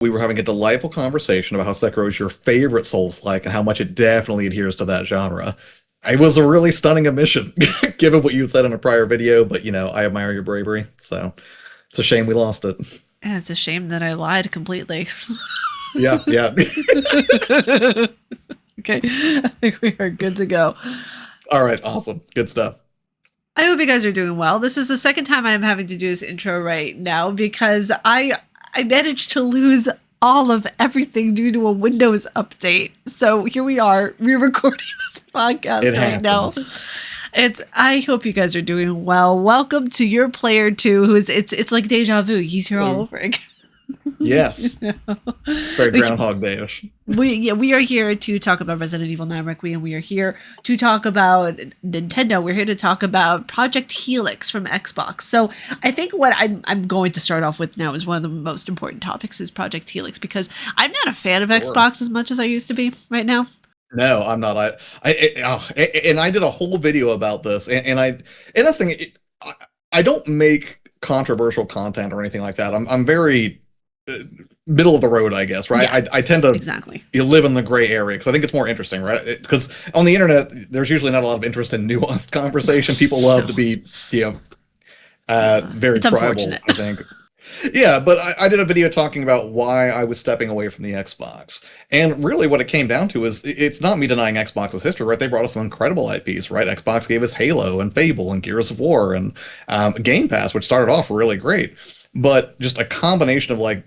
we were having a delightful conversation about how Sekiro is your favorite Souls-like and how much it definitely adheres to that genre. It was a really stunning admission, given what you said in a prior video, but I admire your bravery, so it's a shame we lost it. And it's a shame that I lied completely. Yeah, yeah. Okay, I think we are good to go. All right, awesome. Good stuff. I hope you guys are doing well. This is the second time I'm having to do this intro right now because I managed to lose all of everything due to a Windows update. So here we are, re-recording this podcast right now. I hope you guys are doing well. Welcome to your player two, who is it's like deja vu. He's here all over again. Yes. Very Groundhog Day-ish. We are here to talk about Resident Evil 9 Requiem. We are here to talk about Nintendo. We're here to talk about Project Helix from Xbox. So I think what I'm going to start off with now is one of the most important topics is Project Helix, because I'm not a fan of Xbox as much as I used to be right now. No, I'm not. I did a whole video about this, and that's the thing. I don't make controversial content or anything like that. I'm very middle of the road, I guess, right? Yeah, I tend to exactly live in the gray area because I think it's more interesting, right? Because on the internet, there's usually not a lot of interest in nuanced conversation. People love to be, very tribal, I think. Yeah, but I did a video talking about why I was stepping away from the Xbox. And really what it came down to is it's not me denying Xbox's history, right? They brought us some incredible IPs, right? Xbox gave us Halo and Fable and Gears of War and Game Pass, which started off really great. But just a combination of like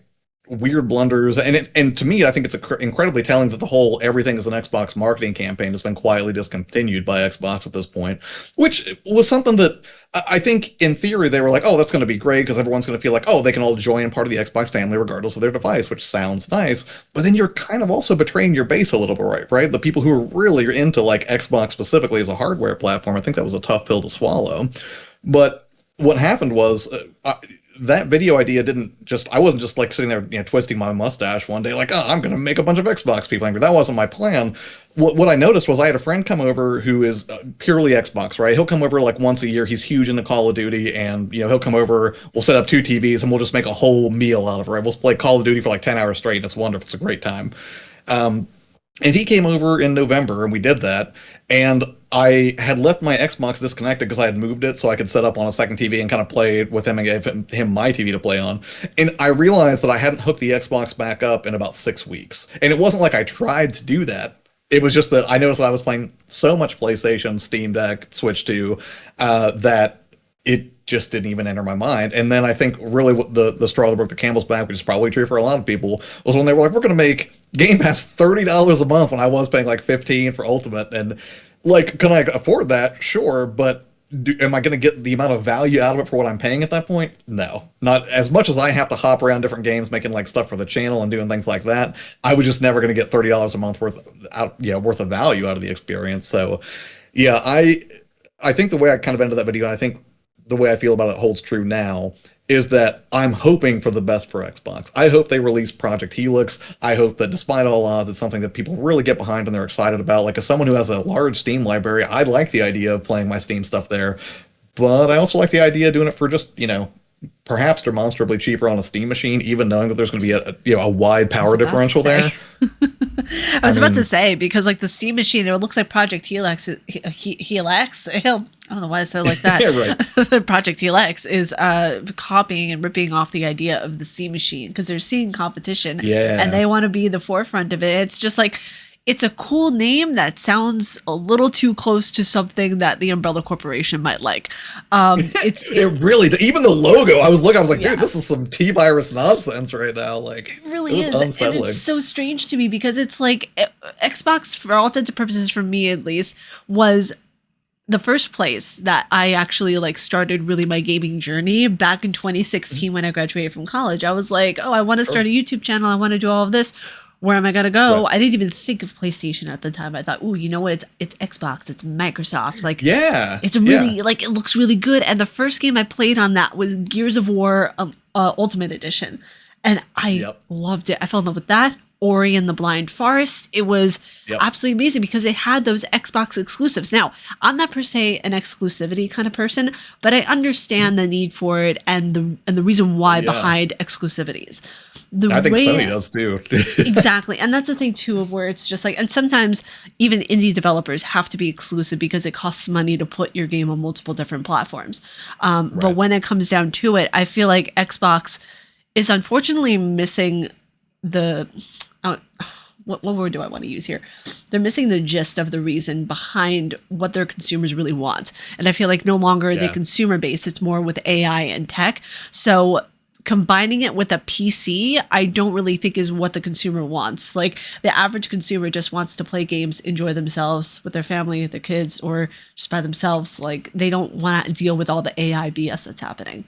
weird blunders, and to me, I think it's incredibly telling that the whole everything is an Xbox marketing campaign has been quietly discontinued by Xbox at this point, which was something that I think in theory they were like, oh, that's going to be great because everyone's going to feel like, oh, they can all join part of the Xbox family regardless of their device, which sounds nice. But then you're kind of also betraying your base a little bit, right? The people who are really into like Xbox specifically as a hardware platform, I think that was a tough pill to swallow. But what happened was that video idea I wasn't just like sitting there, twisting my mustache one day, like, oh, I'm going to make a bunch of Xbox people angry. That wasn't my plan. What I noticed was I had a friend come over who is purely Xbox, right? He'll come over like once a year. He's huge into Call of Duty, and, he'll come over, we'll set up 2 TVs, and we'll just make a whole meal out of it, right? We'll play Call of Duty for like 10 hours straight, and it's wonderful. It's a great time. And he came over in November, and we did that. And I had left my Xbox disconnected because I had moved it so I could set up on a second TV and kind of play with him and gave him my TV to play on. And I realized that I hadn't hooked the Xbox back up in about 6 weeks. And it wasn't like I tried to do that. It was just that I noticed that I was playing so much PlayStation, Steam Deck, Switch 2, that it just didn't even enter my mind. And then I think really what the straw that broke the camel's back, which is probably true for a lot of people, was when they were like, we're going to make Game Pass $30 a month when I was paying like $15 for Ultimate. And like, can I afford that? Sure. But am I going to get the amount of value out of it for what I'm paying at that point? No, not as much as I have to hop around different games, making like stuff for the channel and doing things like that. I was just never going to get $30 a month worth of value out of the experience. So yeah, I think the way I kind of ended that video, and I think the way I feel about it holds true now, is that I'm hoping for the best for Xbox. I hope they release Project Helix. I hope that despite all odds, it's something that people really get behind and they're excited about. Like, as someone who has a large Steam library, I like the idea of playing my Steam stuff there. But I also like the idea of doing it for just, perhaps demonstrably cheaper on a Steam machine, even knowing that there's going to be a wide power differential there. I was about to say, because like the Steam machine, it looks like Project Helix. Helix? I don't know why I said it like that. Yeah, right. Project Helix is copying and ripping off the idea of the Steam machine because they're seeing competition and they want to be the forefront of it. It's just like, it's a cool name that sounds a little too close to something that the Umbrella Corporation might like. It really, even the logo, I was like, dude, this is some T-virus nonsense right now. Like, it really is. Unsettling. And it's so strange to me because it's like Xbox, for all intents and purposes, for me at least, was the first place that I actually like started really my gaming journey back in 2016 when I graduated from college. I was like, oh, I want to start a YouTube channel. I want to do all of this. Where am I going to go? Right. I didn't even think of PlayStation at the time. I thought, oh, you know what? It's Xbox. It's Microsoft. Like, yeah, it's really like, it looks really good. And the first game I played on that was Gears of War Ultimate Edition. And I loved it. I fell in love with that Ori and the Blind Forest. It was Yep. absolutely amazing because it had those Xbox exclusives. Now, I'm not per se an exclusivity kind of person, but I understand the need for it and the reason why behind exclusivities. I think Sony does too. Exactly. And that's the thing too of where it's just like, and sometimes even indie developers have to be exclusive because it costs money to put your game on multiple different platforms. But when it comes down to it, I feel like Xbox is unfortunately missing the what word do I want to use here? They're missing the gist of the reason behind what their consumers really want. And I feel like no longer the consumer base, it's more with AI and tech. So combining it with a PC, I don't really think is what the consumer wants. Like the average consumer just wants to play games, enjoy themselves with their family, their kids, or just by themselves. Like they don't want to deal with all the AI BS that's happening.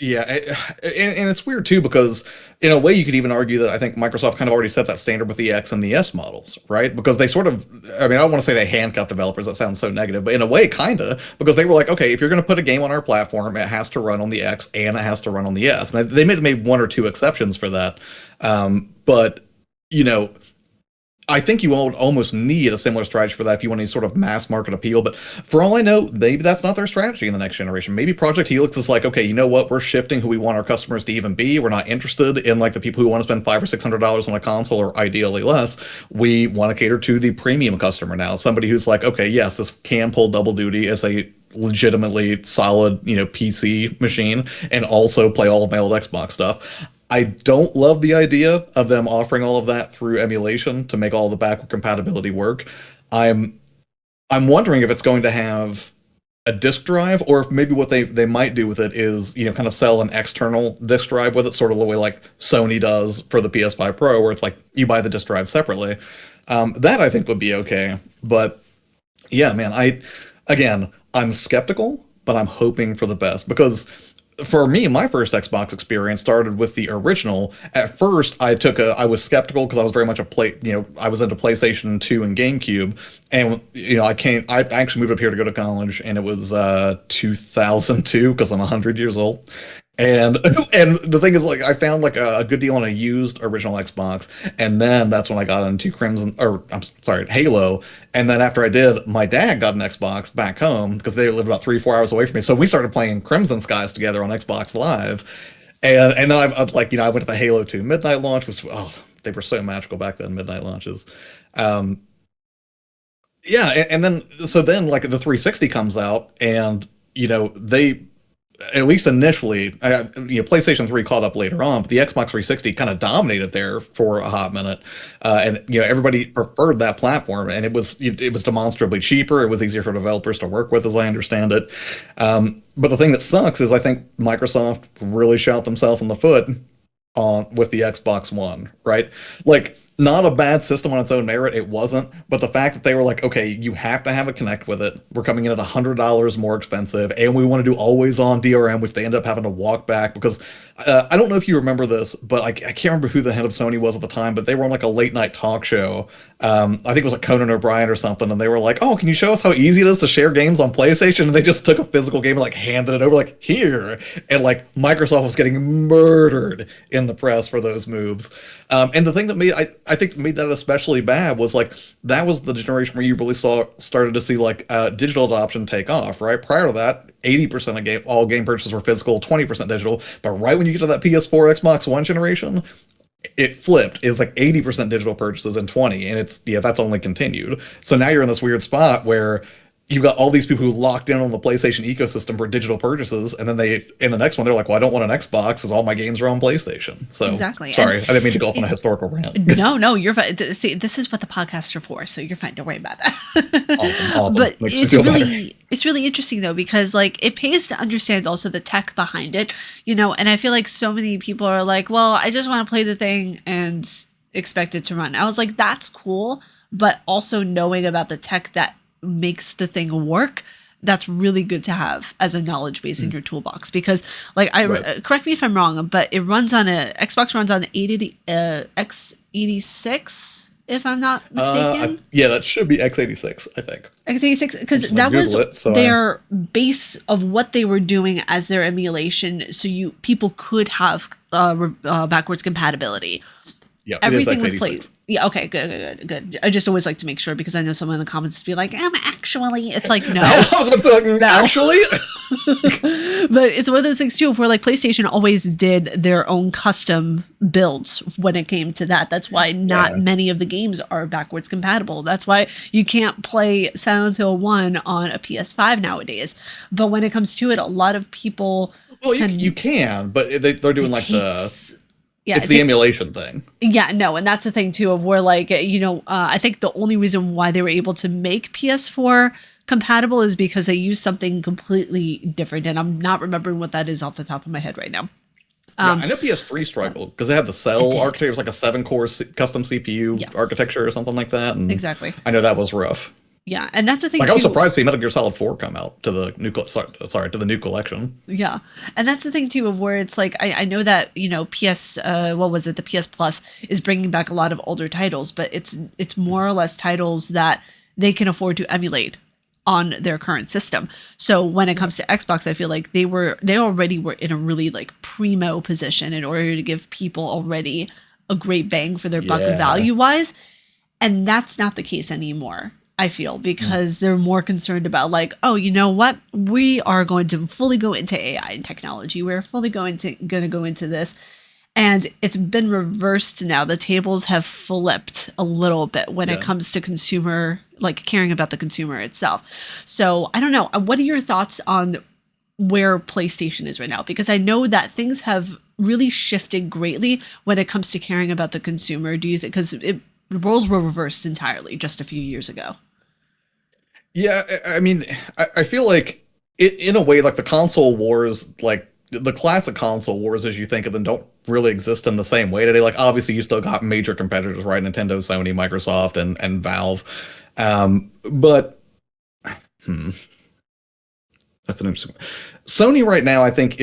Yeah, and it's weird too because in a way you could even argue that I think Microsoft kind of already set that standard with the X and the S models, right? Because they sort of, I mean, I don't want to say they handcuffed developers, that sounds so negative, but in a way kind of, because they were like, okay, if you're going to put a game on our platform, it has to run on the X and it has to run on the S. And they made one or two exceptions for that. But, you know, I think you would almost need a similar strategy for that if you want any sort of mass market appeal. But for all I know, maybe that's not their strategy in the next generation. Maybe Project Helix is like, okay, you know what? We're shifting who we want our customers to even be. We're not interested in like the people who want to spend $500 or $600 on a console, or ideally less. We want to cater to the premium customer now. Somebody who's like, okay, yes, this can pull double duty as a legitimately solid, PC machine, and also play all of my old Xbox stuff. I don't love the idea of them offering all of that through emulation to make all the backward compatibility work. I'm wondering if it's going to have a disk drive, or if maybe what they might do with it is, kind of sell an external disk drive with it, sort of the way like Sony does for the PS5 Pro, where it's like you buy the disk drive separately. That I think would be okay. But yeah, man, I'm skeptical, but I'm hoping for the best because for me, my first Xbox experience started with the original. At first, I was skeptical because I was very much I was into PlayStation 2 and GameCube, and I actually moved up here to go to college, and it was 2002 because I'm 100 years old. And and the thing is, like, I found like a good deal on a used original Xbox, and then that's when I got into Halo. And then after I did, my dad got an Xbox back home because they lived about 3-4 hours away from me. So we started playing Crimson Skies together on Xbox Live, and then I went to the Halo 2 midnight launch. They were so magical back then, midnight launches. Yeah, and then like the 360 comes out, and they, at least initially, PlayStation 3 caught up later on, but the Xbox 360 kind of dominated there for a hot minute, and everybody preferred that platform, and it was demonstrably cheaper. It was easier for developers to work with, as I understand it. But the thing that sucks is I think Microsoft really shot themselves in the foot with the Xbox One, right? Like, not a bad system on its own merit, it wasn't, but the fact that they were like, okay, you have to have a Kinect with it. We're coming in at $100 more expensive, and we want to do always on DRM, which they ended up having to walk back because I don't know if you remember this, but I can't remember who the head of Sony was at the time, but they were on like a late night talk show. I think it was like Conan O'Brien or something, and they were like, oh, can you show us how easy it is to share games on PlayStation? And they just took a physical game and like handed it over, like, here. And like Microsoft was getting murdered in the press for those moves. And the thing that I think made that especially bad was like that was the generation where you really started to see like digital adoption take off, right? Prior to that, 80% of all game purchases were physical, 20% digital. But right when you get to that PS4, Xbox One generation, it flipped. It's like 80% digital purchases and 20, and that's only continued. So now you're in this weird spot where you've got all these people who locked in on the PlayStation ecosystem for digital purchases, and then in the next one they're like, well, I don't want an Xbox because all my games are on PlayStation. So exactly. Sorry, I didn't mean to go off on a historical rant. No, you're fine. See, this is what the podcasts are for, so you're fine. Don't worry about that. Awesome. But it's really interesting though, because like it pays to understand also the tech behind it, and I feel like so many people are like, well, I just want to play the thing and expect it to run. I was like, that's cool, but also knowing about the tech that makes the thing work, that's really good to have as a knowledge base in your toolbox, because like correct me if I'm wrong, but it runs on Xbox runs on x86 if I'm not mistaken. Yeah, that should be x86, I think. x86, because that was their base of what they were doing as their emulation, so people could have backwards compatibility. Yeah, it is Everything with play. x86. Yeah, okay, good. I just always like to make sure because I know someone in the comments be like, actually, it's like, no, I was about to say, no. actually? But it's one of those things too, where like PlayStation always did their own custom builds when it came to that. That's why not many of the games are backwards compatible. That's why you can't play Silent Hill 1 on a PS5 nowadays. But when it comes to it, a lot of people Well, you can, but they're doing like it's the emulation thing. Yeah, no, and that's the thing too of where like I think the only reason why they were able to make PS4 compatible is because they used something completely different, and I'm not remembering what that is off the top of my head right now. Yeah, I know PS3 struggled because they had the cell architecture, it was like a 7-core custom CPU architecture or something like that. And exactly. I know that was rough. Yeah, and that's the thing. Like I was surprised to see Metal Gear Solid 4 come out to the new to the new collection. Yeah, and that's the thing too of where it's like I know that PS what was it, the PS Plus is bringing back a lot of older titles, but it's more or less titles that they can afford to emulate on their current system. So when it comes to Xbox, I feel like they already were in a really like primo position in order to give people already a great bang for their buck value wise, and that's not the case anymore. I feel, because they're more concerned about like, oh, you know what? We are going to fully go into AI and technology. We're fully going to go into this. And it's been reversed now. The tables have flipped a little bit when it comes to consumer, like caring about the consumer itself. So I don't know. What are your thoughts on where PlayStation is right now? Because I know that things have really shifted greatly when it comes to caring about the consumer. Do you think, because the roles were reversed entirely just a few years ago? Yeah, I mean, I feel like in a way, like the console wars, like the classic console wars as you think of them, don't really exist in the same way today. Like obviously you still got major competitors, right? Nintendo, Sony, Microsoft, and Valve. But that's an interesting one. Sony right now, I think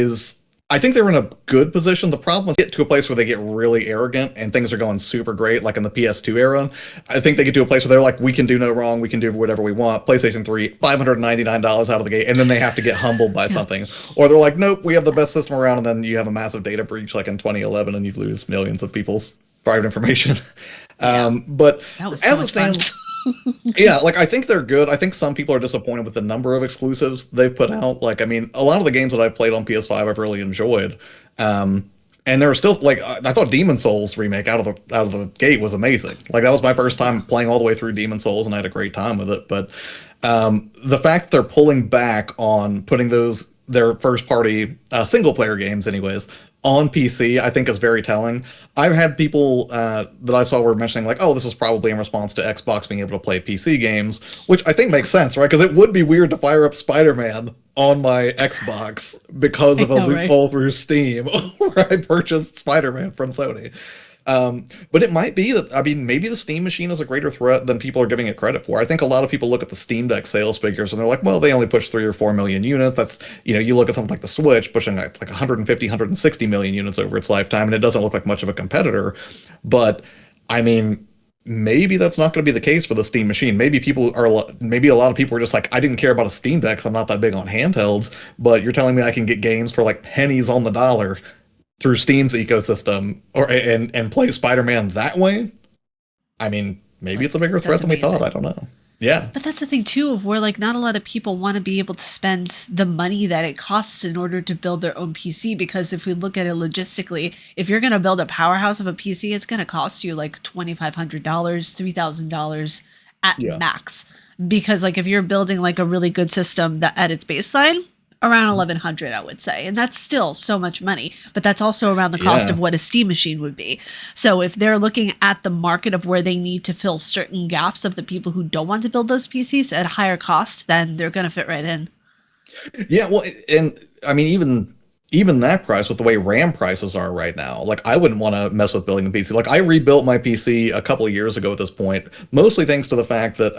they're in a good position. The problem is get to a place where they get really arrogant and things are going super great, like in the PS2 era. I think they get to a place where they're like, we can do no wrong, we can do whatever we want. PlayStation 3, $599 out of the gate, and then they have to get humbled by something. Or they're like, nope, we have the best system around, and then you have a massive data breach like in 2011 and you lose millions of people's private information. But as it stands... Yeah, like I think they're good. I think some people are disappointed with the number of exclusives they've put out. Like, I mean, a lot of the games that I've played on PS5 I've really enjoyed. And there were still like I thought Demon Souls remake out of the gate was amazing. Like that was my first time playing all the way through Demon Souls, and I had a great time with it. But the fact that they're pulling back on putting their first party single player games, anyways, on PC, I think is very telling. I've had people that I saw were mentioning like, oh, this is probably in response to Xbox being able to play PC games, which I think makes sense, right? Because it would be weird to fire up Spider-Man on my Xbox because of a loophole through Steam where I purchased Spider-Man from Sony. But it might be that, I mean, maybe the Steam machine is a greater threat than people are giving it credit for. I think a lot of people look at the Steam Deck sales figures and they're like, well, they only push 3 or 4 million units. That's, you look at something like the Switch pushing like 150, 160 million units over its lifetime, and it doesn't look like much of a competitor. But, I mean, maybe that's not going to be the case for the Steam machine. Maybe a lot of people are just like, I didn't care about a Steam Deck because I'm not that big on handhelds, but you're telling me I can get games for like pennies on the dollar through Steam's ecosystem and play Spider-Man that way? I mean, maybe it's a bigger threat than we thought. I don't know. Yeah. But that's the thing too of where like not a lot of people want to be able to spend the money that it costs in order to build their own PC, because if we look at it logistically, if you're going to build a powerhouse of a PC, it's going to cost you like $2,500, $3,000 at max. Because like if you're building like a really good system that at its baseline, around 1,100, I would say. And that's still so much money, but that's also around the cost of what a Steam machine would be. So if they're looking at the market of where they need to fill certain gaps of the people who don't want to build those PCs at a higher cost, then they're going to fit right in. Yeah, well, and I mean, even that price with the way RAM prices are right now, like I wouldn't want to mess with building a PC. Like I rebuilt my PC a couple of years ago at this point, mostly thanks to the fact that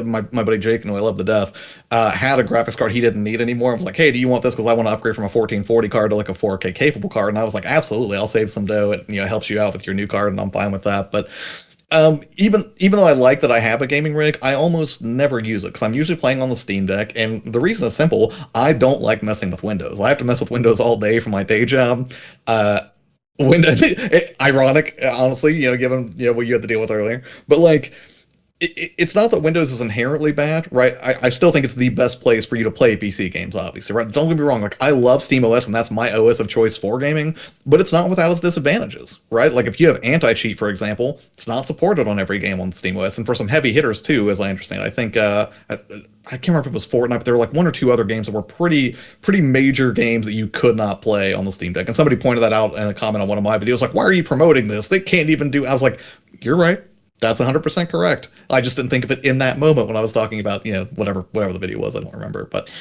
my buddy Jake, who I love to death, had a graphics card he didn't need anymore. I was like, hey, do you want this? Because I want to upgrade from a 1440 card to like a 4K capable card. And I was like, absolutely, I'll save some dough. It helps you out with your new card, and I'm fine with that. But even though I like that I have a gaming rig, I almost never use it because I'm usually playing on the Steam Deck, and the reason is simple. I don't like messing with Windows. I have to mess with Windows all day for my day job. Ironic, honestly, given what you had to deal with earlier. But like, it's not that Windows is inherently bad, right? I still think it's the best place for you to play PC games, obviously, right? Don't get me wrong. Like, I love SteamOS, and that's my OS of choice for gaming, but it's not without its disadvantages, right? Like, if you have anti-cheat, for example, it's not supported on every game on SteamOS, and for some heavy hitters too, as I understand. I think I can't remember if it was Fortnite, but there were like one or two other games that were pretty major games that you could not play on the Steam Deck. And somebody pointed that out in a comment on one of my videos, like, "Why are you promoting this? They can't even do." I was like, "You're right. That's 100% correct." I just didn't think of it in that moment when I was talking about, whatever the video was. I don't remember, but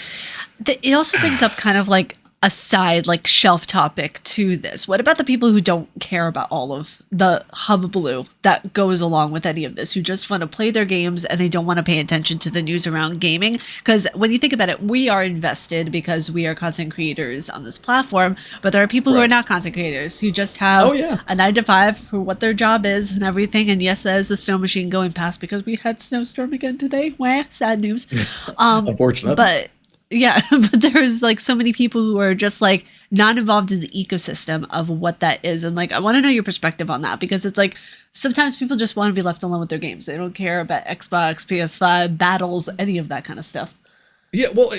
It also brings up kind of like a side, like shelf topic to this. What about the people who don't care about all of the hullabaloo that goes along with any of this, who just want to play their games and they don't want to pay attention to the news around gaming? Because when you think about it, we are invested because we are content creators on this platform, but there are people who are not content creators who just have a 9 to 5 for what their job is and everything. And yes, that is a snow machine going past because we had snowstorm again today. Wah, sad news. unfortunate. But yeah, but there's like so many people who are just like not involved in the ecosystem of what that is. And like, I want to know your perspective on that, because it's like sometimes people just want to be left alone with their games. They don't care about Xbox, PS5, battles, any of that kind of stuff. Yeah, well,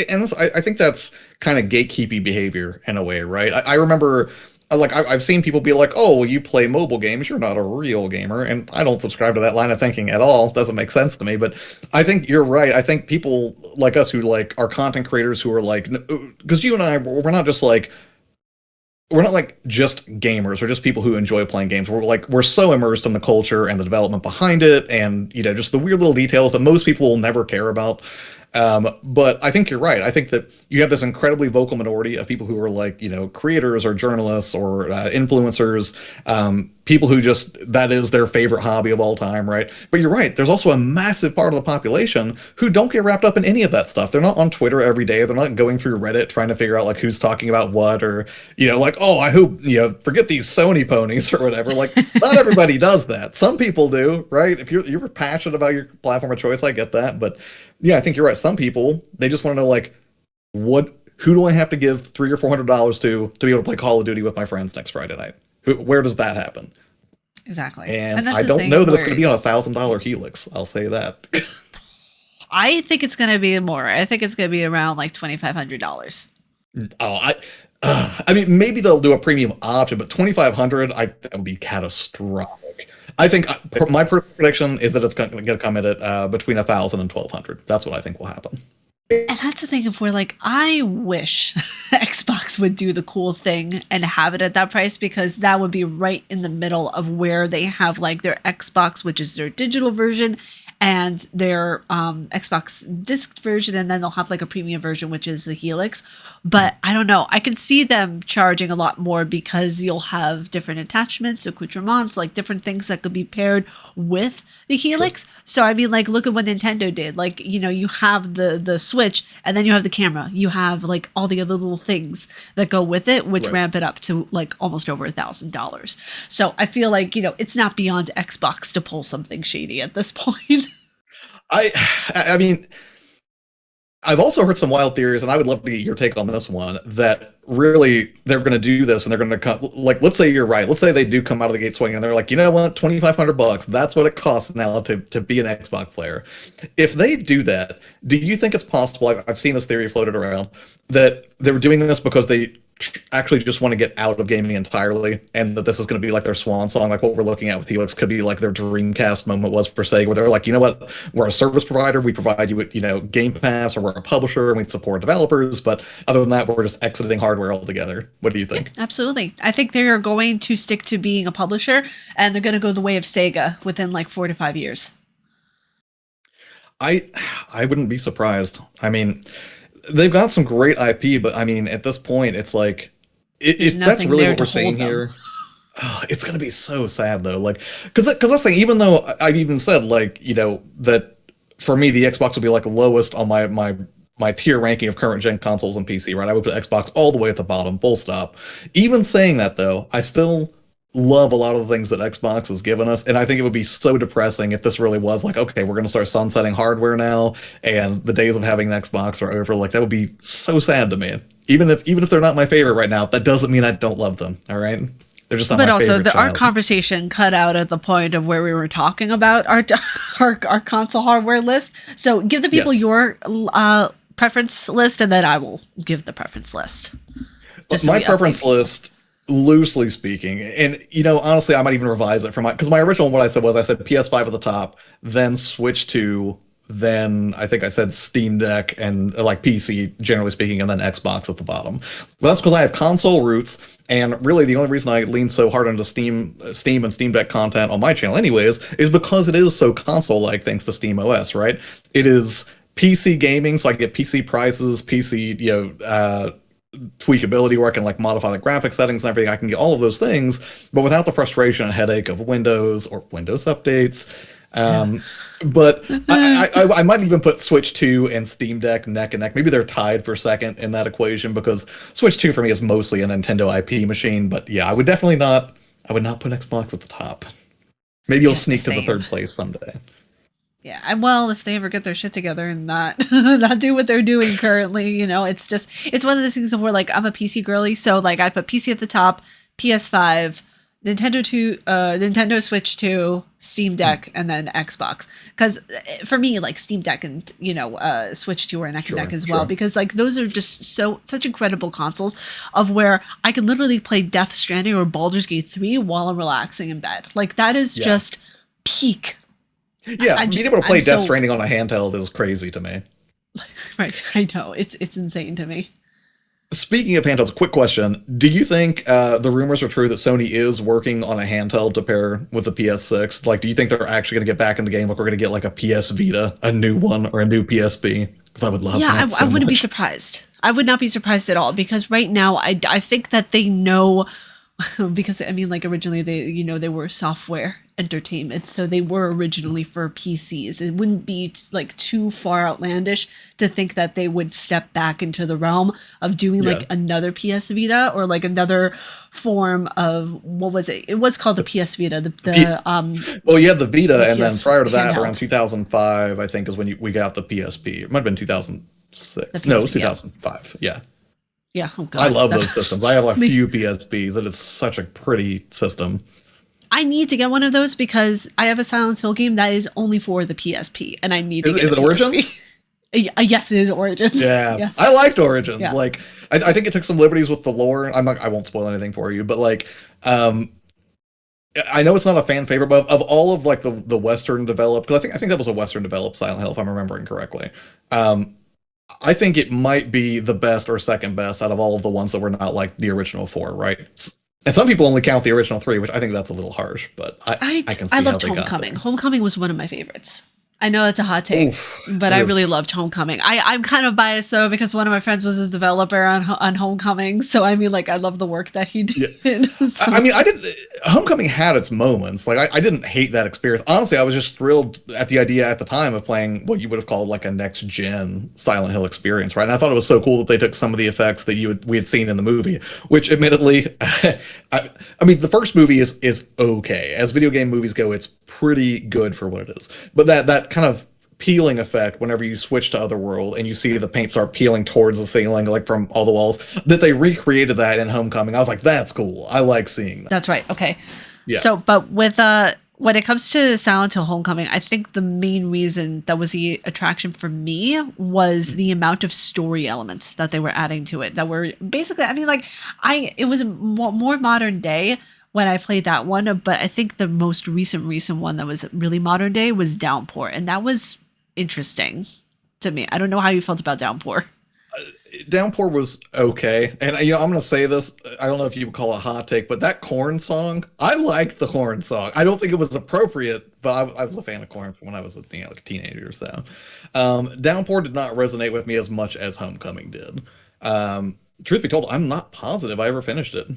and I think that's kind of gatekeepy behavior in a way, right? I remember, like, I've seen people be like, "Oh, well, you play mobile games, you're not a real gamer," and I don't subscribe to that line of thinking at all. It doesn't make sense to me. But I think you're right. I think people like us who like are content creators who are like, because you and I, we're not like just gamers or just people who enjoy playing games. We're so immersed in the culture and the development behind it, and just the weird little details that most people will never care about. But I think you're right. I think that you have this incredibly vocal minority of people who are like, creators or journalists or influencers, people who just, that is their favorite hobby of all time, right? But you're right. There's also a massive part of the population who don't get wrapped up in any of that stuff. They're not on Twitter every day. They're not going through Reddit trying to figure out like who's talking about what, or, like, "Oh, I hope, forget these Sony ponies," or whatever. Like, not everybody does that. Some people do, right? If you're passionate about your platform of choice, I get that. But yeah, I think you're right. Some people, they just want to know, like, who do I have to give $300 or $400 to be able to play Call of Duty with my friends next Friday night? Where does that happen? Exactly. And I don't know that it's going to be on $1,000 Helix. I'll say that. I think it's going to be more. I think it's going to be around like $2,500. Oh, I mean, maybe they'll do a premium option, but $2,500, that would be catastrophic. I think my prediction is that it's going to come in at between $1,000 and $1,200. That's what I think will happen. And that's the thing, if we're like, I wish Xbox would do the cool thing and have it at that price, because that would be right in the middle of where they have like their Xbox, which is their digital version, and their Xbox disc version, and then they'll have like a premium version, which is the Helix. But I don't know. I can see them charging a lot more because you'll have different attachments, accoutrements, like different things that could be paired with the Helix. Sure. So I mean, like, look at what Nintendo did. Like, you have the Switch, and then you have the camera. You have like all the other little things that go with it, which ramp it up to like almost over $1,000. So I feel like, it's not beyond Xbox to pull something shady at this point. I mean, I've also heard some wild theories, and I would love to get your take on this one, that really they're going to do this, and they're going to come, like, let's say you're right. Let's say they do come out of the gate swinging, and they're like, "You know what, $2,500, that's what it costs now to be an Xbox player." If they do that, do you think it's possible, I've seen this theory floated around, that they were doing this because they actually just want to get out of gaming entirely, and that this is going to be like their swan song, like what we're looking at with Helix could be like their Dreamcast moment was for Sega, where they're like, "You know what, we're a service provider, we provide you with Game Pass, or we're a publisher and we support developers, but other than that, we're just exiting hardware altogether." What do you think? Yeah, absolutely. I think they're going to stick to being a publisher, and they're going to go the way of Sega within like 4 to 5 years. I wouldn't be surprised. I mean, they've got some great IP, but I mean, at this point, it's like, if that's really what we're seeing here, it's going to be so sad though. Like, because that's the thing, even though I've even said, like, that for me, the Xbox would be like lowest on my tier ranking of current gen consoles and PC, right? I would put Xbox all the way at the bottom, full stop. Even saying that though, I still love a lot of the things that Xbox has given us, and I think it would be so depressing if this really was like, okay, we're going to start sunsetting hardware now, and the days of having an Xbox are over. Like, that would be so sad to me. Even if they're not my favorite right now, that doesn't mean I don't love them. All right. They're just not But my also, favorite our child. conversation cut out at the point of where we were talking about our console hardware list. So give the people Yes. your preference list, and then I will give the preference list. Just so My we update preference people. list, loosely speaking, and honestly, I might even revise it from because my original what I said was I said PS5 at the top, then Switch 2, then I think I said Steam Deck and like PC generally speaking, and then Xbox at the bottom. Well, that's because I have console roots, and really the only reason I lean so hard into Steam and Steam Deck content on my channel, anyways, is because it is so console-like thanks to Steam OS, right? It is PC gaming, so I get PC prices, PC, tweakability where I can like modify the graphic settings and everything. I can get all of those things, but without the frustration and headache of Windows or Windows updates. Um, but I might even put Switch 2 and Steam Deck neck and neck. Maybe they're tied for second in that equation because Switch 2 for me is mostly a Nintendo IP machine. But yeah, I would not put Xbox at the top. Maybe you'll Yeah, sneak to the same. third place someday. Yeah, well, if they ever get their shit together and not not do what they're doing currently, it's one of those things of where like I'm a PC girly, so like I put PC at the top, PS5, Nintendo Switch 2, Steam Deck, and then Xbox. Because for me, like Steam Deck and Switch 2 are neck and neck Sure, as well, sure. because like those are just such incredible consoles of where I can literally play Death Stranding or Baldur's Gate 3 while I'm relaxing in bed. Like that is Yeah. just peak. Yeah, being able to play I'm Death so Stranding on a handheld is crazy to me. right. I know it's insane to me. Speaking of handhelds, quick question. Do you think the rumors are true that Sony is working on a handheld to pair with the PS6? Like, do you think they're actually going to get back in the game? Like, we're going to get like a PS Vita, a new one, or a new PSP? Because I would love Yeah, that I so wouldn't be much. surprised. I would not be surprised at all because right now I think that they know because I mean like originally they were software entertainment, so they were originally for PCs. It wouldn't be like too far outlandish to think that they would step back into the realm of doing Yeah. like another PS Vita or like another form of what was it? It was called the PS Vita, P- well, you had the the Vita, and then PS prior to that, around handheld, 2005, I think, is when we got the PSP. It might have been the 2006. No, it was PSP. Yeah, 2005. Yeah. yeah. Oh I God, love that those systems. I have a me. few PSPs. It is such a pretty system. I need to get one of those because I have a Silent Hill game that is only for the PSP, and I need to get Is a it PSP. Origins? Yes, it is Origins. Yeah, I Yes. liked Origins. Yeah. Like, I think it took some liberties with the lore. I won't spoil anything for you, but like, um, I know it's not a fan favorite, but of all of like the Western developed, because I think that was a Western developed Silent Hill, if I'm remembering correctly. Um, I think it might be the best or second best out of all of the ones that were not like the original four, right? And some people only count the original three, which I think that's a little harsh, but I can I see how loved they got Homecoming. there. Homecoming was one of my favorites. I know that's a hot take, Oof, but it I really is. loved Homecoming. I'm kind of biased though because one of my friends was a developer on Homecoming, so I mean like I love the work that he Yeah. did. I So mean, I didn't. Homecoming had its moments. Like, I didn't hate that experience. Honestly, I was just thrilled at the idea at the time of playing what you would have called like a next gen Silent Hill experience, right? And I thought it was so cool that they took some of the effects that we had seen in the movie, which admittedly, I mean, the first movie is okay. As video game movies go, it's pretty good for what it is. But that kind of peeling effect whenever you switch to Otherworld and you see the paint start peeling towards the ceiling, like from all the walls, that they recreated that in Homecoming. I was like, that's cool. I like seeing that. that's right. Okay. Yeah. So, but with when it comes to Silent Hill Homecoming, I think the main reason that was the attraction for me was the amount of story elements that they were adding to it. That were basically, I mean, like it was a more modern day when I played that one, but I think the most recent one that was really modern day was Downpour, and that was interesting to me. I don't know how you felt about Downpour. Downpour was okay. And I'm gonna say this, I don't know if you would call it a hot take, but that Corn song, I liked the Corn song. I don't think it was appropriate, but I was a fan of Corn from when I was like a teenager. So Downpour did not resonate with me as much as Homecoming did. Truth be told, I'm not positive I ever finished it.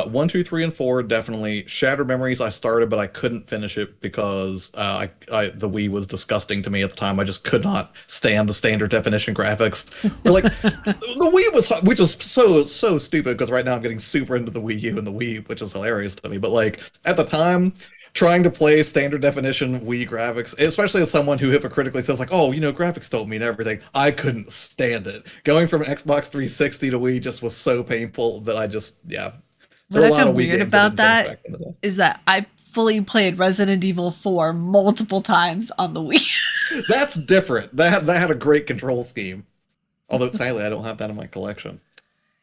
One, two, three, and four definitely. Shattered Memories I started, but I couldn't finish it because the Wii was disgusting to me at the time. I just could not stand the standard definition graphics. Or like the Wii was, which is so stupid because right now I'm getting super into the Wii U and the Wii, which is hilarious to me. But like at the time, trying to play standard definition Wii graphics, especially as someone who hypocritically says like, oh, graphics don't mean everything. I couldn't stand it. Going from an Xbox 360 to Wii just was so painful that I just, yeah, There What were I a lot of found Wii weird games I about didn't finish that back in the day. is that I fully played Resident Evil 4 multiple times on the Wii. That's different. That had a great control scheme. Although sadly I don't have that in my collection.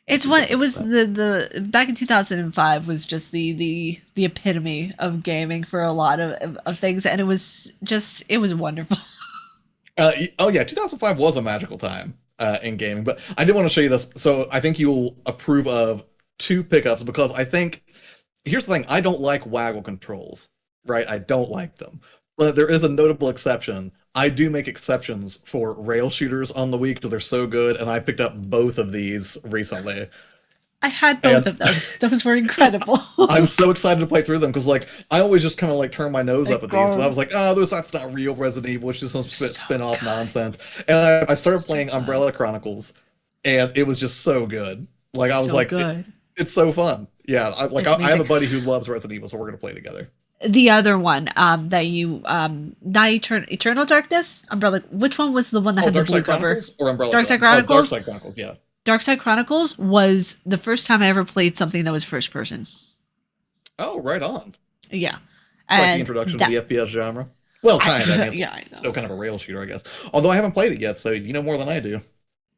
Might It's be what it looking for was that. the back in 2005 was just the epitome of gaming for a lot of things, and it was just it was wonderful. Oh yeah, 2005 was a magical time in gaming. But I did want to show you this. So I think you'll approve of two pickups because I think here's the thing: I don't like waggle controls, right? I don't like them. But there is a notable exception. I do make exceptions for rail shooters on the Wii because they're so good, and I picked up both of these recently. I had both And of those. Those were incredible. I'm so excited to play through them because, like, I always just kind of like turn my nose up Like, at these. I was like, oh, that's not real Resident Evil. It's just some so spin-off good, nonsense. And I started so playing good, Umbrella Chronicles, and it was just so good. Like, I was so like, good. it's so fun. Yeah, It's I have a amazing. buddy who loves Resident Evil, so we're gonna play together. The other one, that you not Eternal Darkness, Umbrella. Which one was the one that Oh, had the Dark blue Side cover? Chronicles or Umbrella Dark Side Chronicles? Oh, Dark Chronicles. Side Chronicles. Yeah. Dark Side Chronicles was the first time I ever played something that was first person. Oh, right on. Yeah, Like the and introduction to that the FPS genre. Well, I kind of. I mean, it's yeah I still know. kind of a rail shooter, I guess. Although I haven't played it yet, so you know more than I do.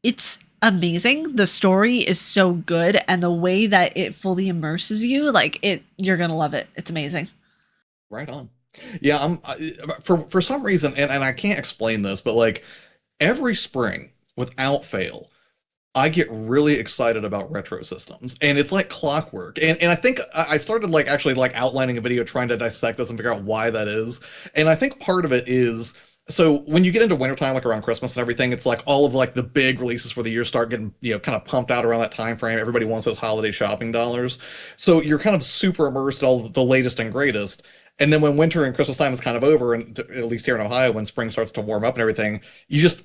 It's amazing. The story is so good, and the way that it fully immerses you, like you're gonna love it. It's amazing. Right on. Yeah, for some reason, and I can't explain this, but like every spring, without fail, I get really excited about retro systems, and it's like clockwork. And I think I started like actually like outlining a video trying to dissect this and figure out why that is. And I think part of it is so when you get into wintertime, like around Christmas and everything, it's like all of like the big releases for the year start getting, kind of pumped out around that time frame. Everybody wants those holiday shopping dollars. So you're kind of super immersed in all the latest and greatest. And then when winter and Christmas time is kind of over, and at least here in Ohio, when spring starts to warm up and everything, you just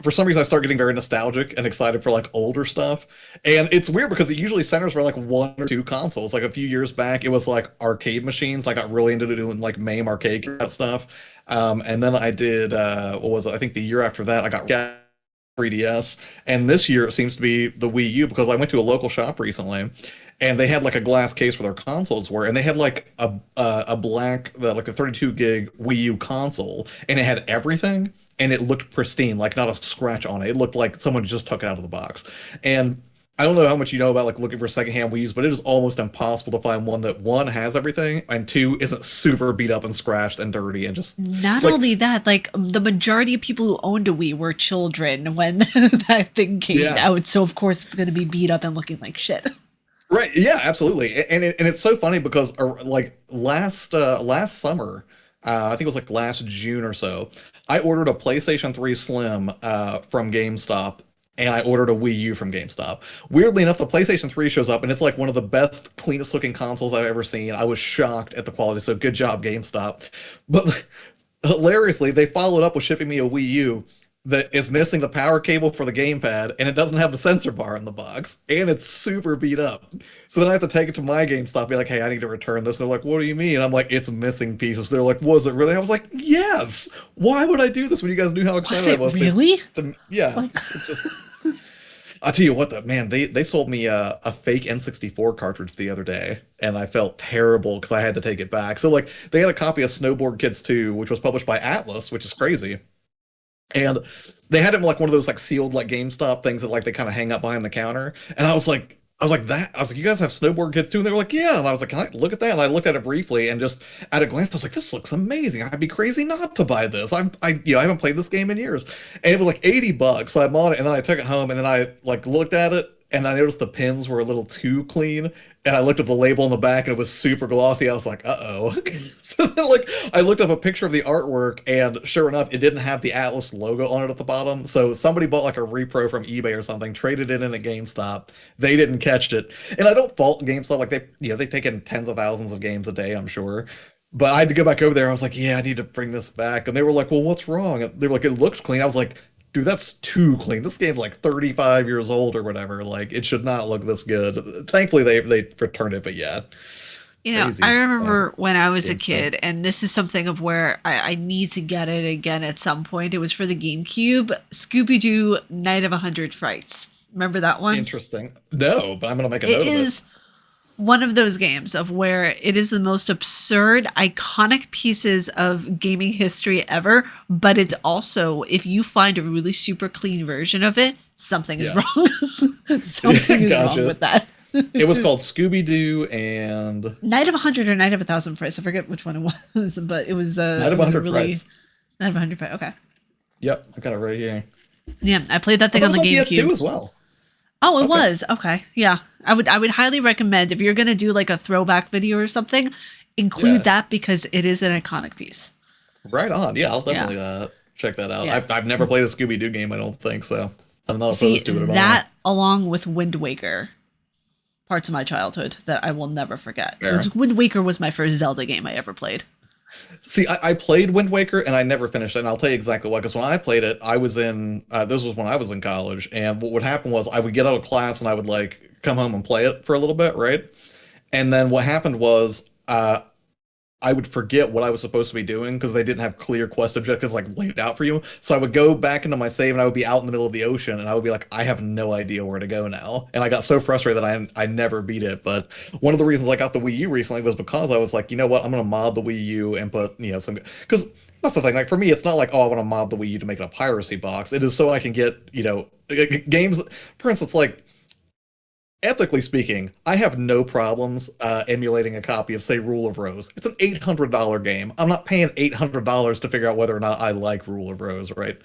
for some reason I start getting very nostalgic and excited for like older stuff. And it's weird because it usually centers around like one or two consoles. Like a few years back, it was like arcade machines. I got really into doing like MAME arcade stuff. And then I did what was it? I think the year after that I got 3DS. And this year it seems to be the Wii U because I went to a local shop recently and they had like a glass case where their consoles were, and they had like a black like a 32 gig Wii U console, and it had everything, and it looked pristine, like not a scratch on it. It looked like someone just took it out of the box. And I don't know how much you know about like looking for secondhand Wii's, but it is almost impossible to find one that one has everything and two isn't super beat up and scratched and dirty and just Not like only that, like the majority of people who owned a Wii were children when that thing came yeah. out. So of course it's gonna be beat up and looking like shit. Right. Yeah, absolutely. And it's so funny because like last summer, I think it was like last June or so, I ordered a PlayStation 3 Slim from GameStop and I ordered a Wii U from GameStop. Weirdly enough, the PlayStation 3 shows up and it's like one of the best, cleanest looking consoles I've ever seen. I was shocked at the quality, so good job, GameStop. But hilariously, they followed up with shipping me a Wii U that is missing the power cable for the gamepad, and it doesn't have the sensor bar in the box, and it's super beat up. So then I have to take it to my GameStop, be like, "Hey, I need to return this." And they're like, "What do you mean?" And I'm like, "It's missing pieces." They're like, "Was it really?" I was like, "Yes." Why would I do this when you guys knew how Was excited I it was? really? Yeah, Like it's just. I'll tell you what, though, man, they sold me a fake N64 cartridge the other day, and I felt terrible because I had to take it back. So like, they had a copy of Snowboard Kids 2, which was published by Atlas, which is crazy. And they had it in like one of those like sealed like GameStop things that like they kind of hang up behind the counter. And I was like, you guys have snowboard kits too? And they were like, yeah. And I was like, can I look at that? And I looked at it briefly and just at a glance, I was like, this looks amazing. I'd be crazy not to buy this. I haven't played this game in years. And it was like $80. So I bought it and then I took it home and then I like looked at it and I noticed the pins were a little too clean. And I looked at the label on the back and it was super glossy. I was like, uh-oh. So then like I looked up a picture of the artwork and sure enough, it didn't have the Atlas logo on it at the bottom. So somebody bought like a repro from eBay or something, traded it in at GameStop. They didn't catch it. And I don't fault GameStop. Like they take in tens of thousands of games a day, I'm sure. But I had to go back over there. I was like, yeah, I need to bring this back. And they were like, well, what's wrong? And they were like, it looks clean. I was like, dude, that's too clean. This game's like 35 years old or whatever. Like, it should not look this good. Thankfully, they returned it, but yeah, I crazy. remember when I was a Game stuff. kid, and this is something of where I need to get it again at some point. It was for the GameCube, Scooby Doo Night of 100 Frights. Remember that one? Interesting. No, but I'm gonna make a It note of it. is one of those games of where it is the most absurd, iconic pieces of gaming history ever, but it's also, if you find a really super clean version of it, something is Yeah. wrong. Something is wrong Gotcha. with that. It was called Scooby-Doo and Night of 100 or Night of 1,000 Price. I forget which one it was, but it was Night of it was a 100 really Price. Night of 100 Price. Okay. Yep, I got it right here. Yeah, I played that I thing thought on it the was on PS2 GameCube. as well. Oh, it Okay. was. Okay. Yeah. I would highly recommend if you're going to do like a throwback video or something, include Yeah. that because it is an iconic piece. Right on. Yeah, I'll Yeah. definitely check that out. Yeah. I've never played a Scooby-Doo game, I don't think, so I'm not See, opposed to it at that all. along with Wind Waker, parts of my childhood that I will never forget. Fair. Wind Waker was my first Zelda game I ever played. See, I played Wind Waker and I never finished it, and I'll tell you exactly why. Because when I played it, I was in this was when I was in college, and what would happen was I would get out of class and I would like come home and play it for a little bit, right? And then what happened was I would forget what I was supposed to be doing because they didn't have clear quest objectives like laid out for you. So I would go back into my save and I would be out in the middle of the ocean and I would be like, I have no idea where to go now. And I got so frustrated that I never beat it. But one of the reasons I got the Wii U recently was because I was like, you know what, I'm gonna mod the Wii U and put some because that's the thing. Like for me, it's not like, oh, I want to mod the Wii U to make it a piracy box. It is so I can get games. For instance, like ethically speaking, I have no problems emulating a copy of, say, Rule of Rose. It's an $800 game. I'm not paying $800 to figure out whether or not I like Rule of Rose, right?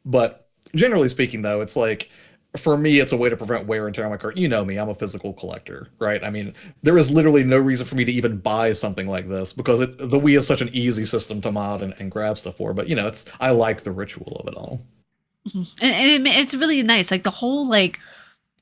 But generally speaking, though, it's like, for me, it's a way to prevent wear and tear on my card. You know me, I'm a physical collector, right? I mean, there is literally no reason for me to even buy something like this because the Wii is such an easy system to mod and grab stuff for. But, I like the ritual of it all. And it's really nice. Like the whole like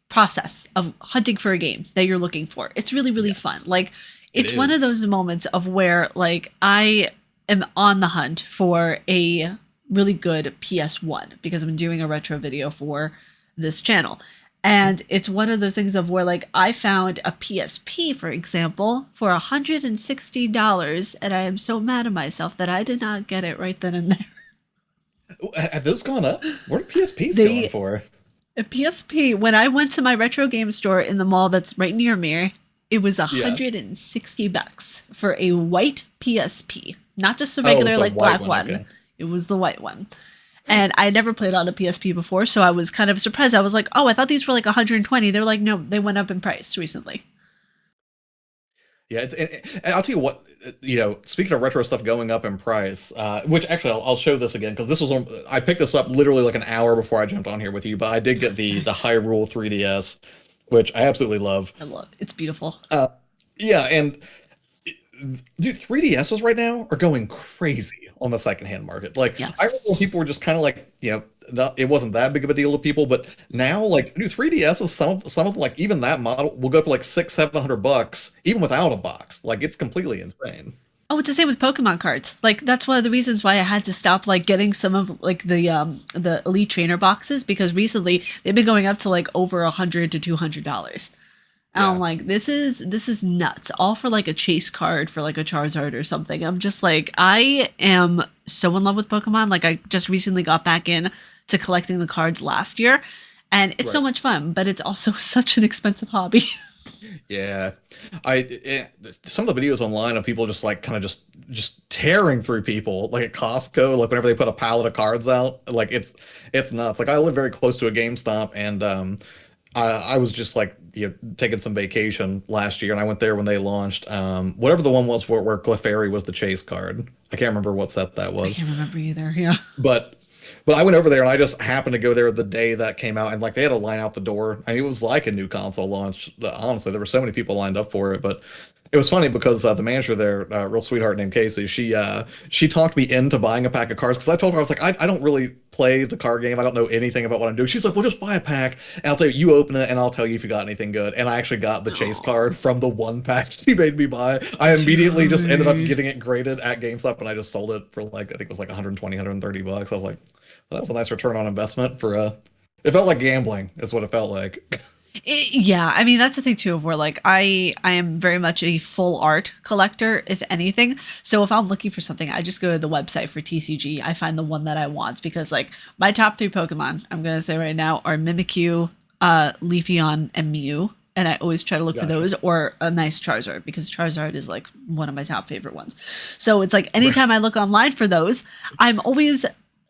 process of hunting for a game that you're looking for. It's really, really fun. Like it's one of those moments of where like I am on the hunt for a really good PS1 because I'm doing a retro video for this channel. And it's one of those things of where like I found a PSP, for example, for $160, and I am so mad at myself that I did not get it right then and there. Have those gone up? What are PSPs going for? A PSP, when I went to my retro game store in the mall that's right near me, it was $160 for a white PSP. Not just a regular like black one. Okay. It was the white one. And I never played on a PSP before, so I was kind of surprised. I was like, oh, I thought these were like 120. They're like, no, they went up in price recently. Yeah, and I'll tell you what, speaking of retro stuff going up in price, which actually I'll show this again because I picked this up literally like an hour before I jumped on here with you, but I did get the Hyrule 3DS, which I absolutely love. I love it. It's beautiful. Yeah, and dude, 3DSs right now are going crazy on the secondhand market. Like I remember when people were just kind of like, it wasn't that big of a deal to people, but now like, dude, 3DSs, some of them, like even that model will go up to like $600-700 even without a box. Like it's completely insane. Oh, it's the same with Pokemon cards. Like that's one of the reasons why I had to stop like getting some of like the Elite Trainer boxes because recently they've been going up to like over $100 to $200. And I'm like, this is nuts. All for like a chase card for like a Charizard or something. I'm just like, I am so in love with Pokemon. Like I just recently got back in to collecting the cards last year, and it's so much fun, but it's also such an expensive hobby. Yeah, some of the videos online of people just like kind of just tearing through people like at Costco, like whenever they put a pallet of cards out, like it's nuts. Like I live very close to a GameStop, and I was just like taking some vacation last year, and I went there when they launched whatever the one was where Clefairy was the chase card. I can't remember what set that was. I can't remember either. Yeah, but I went over there and I just happened to go there the day that came out, and like they had a line out the door. I mean, it was like a new console launch. Honestly, there were so many people lined up for it, but it was funny because the manager there, real sweetheart named Casey, she talked me into buying a pack of cards because I told her I was like, I don't really play the card game. I don't know anything about what I'm doing. She's like, well, just buy a pack and I'll tell you open it and I'll tell you if you got anything good. And I actually got the chase card from the one pack she made me buy. I immediately just ended up getting it graded at GameStop, and I just sold it for like, I think it was like 120, 130 bucks. I was like, well, that was a nice return on investment for it felt like gambling is what it felt like. Yeah, I mean that's the thing too of where like I am very much a full art collector if anything. So if I'm looking for something, I just go to the website for TCG. I find the one that I want because like my top 3 Pokemon I'm gonna say right now are Mimikyu, Leafeon, and Mew. and I always try to look for Gotcha. those or a nice Charizard because Charizard is like one of my top favorite ones. So it's like anytime I look online for those, I'm always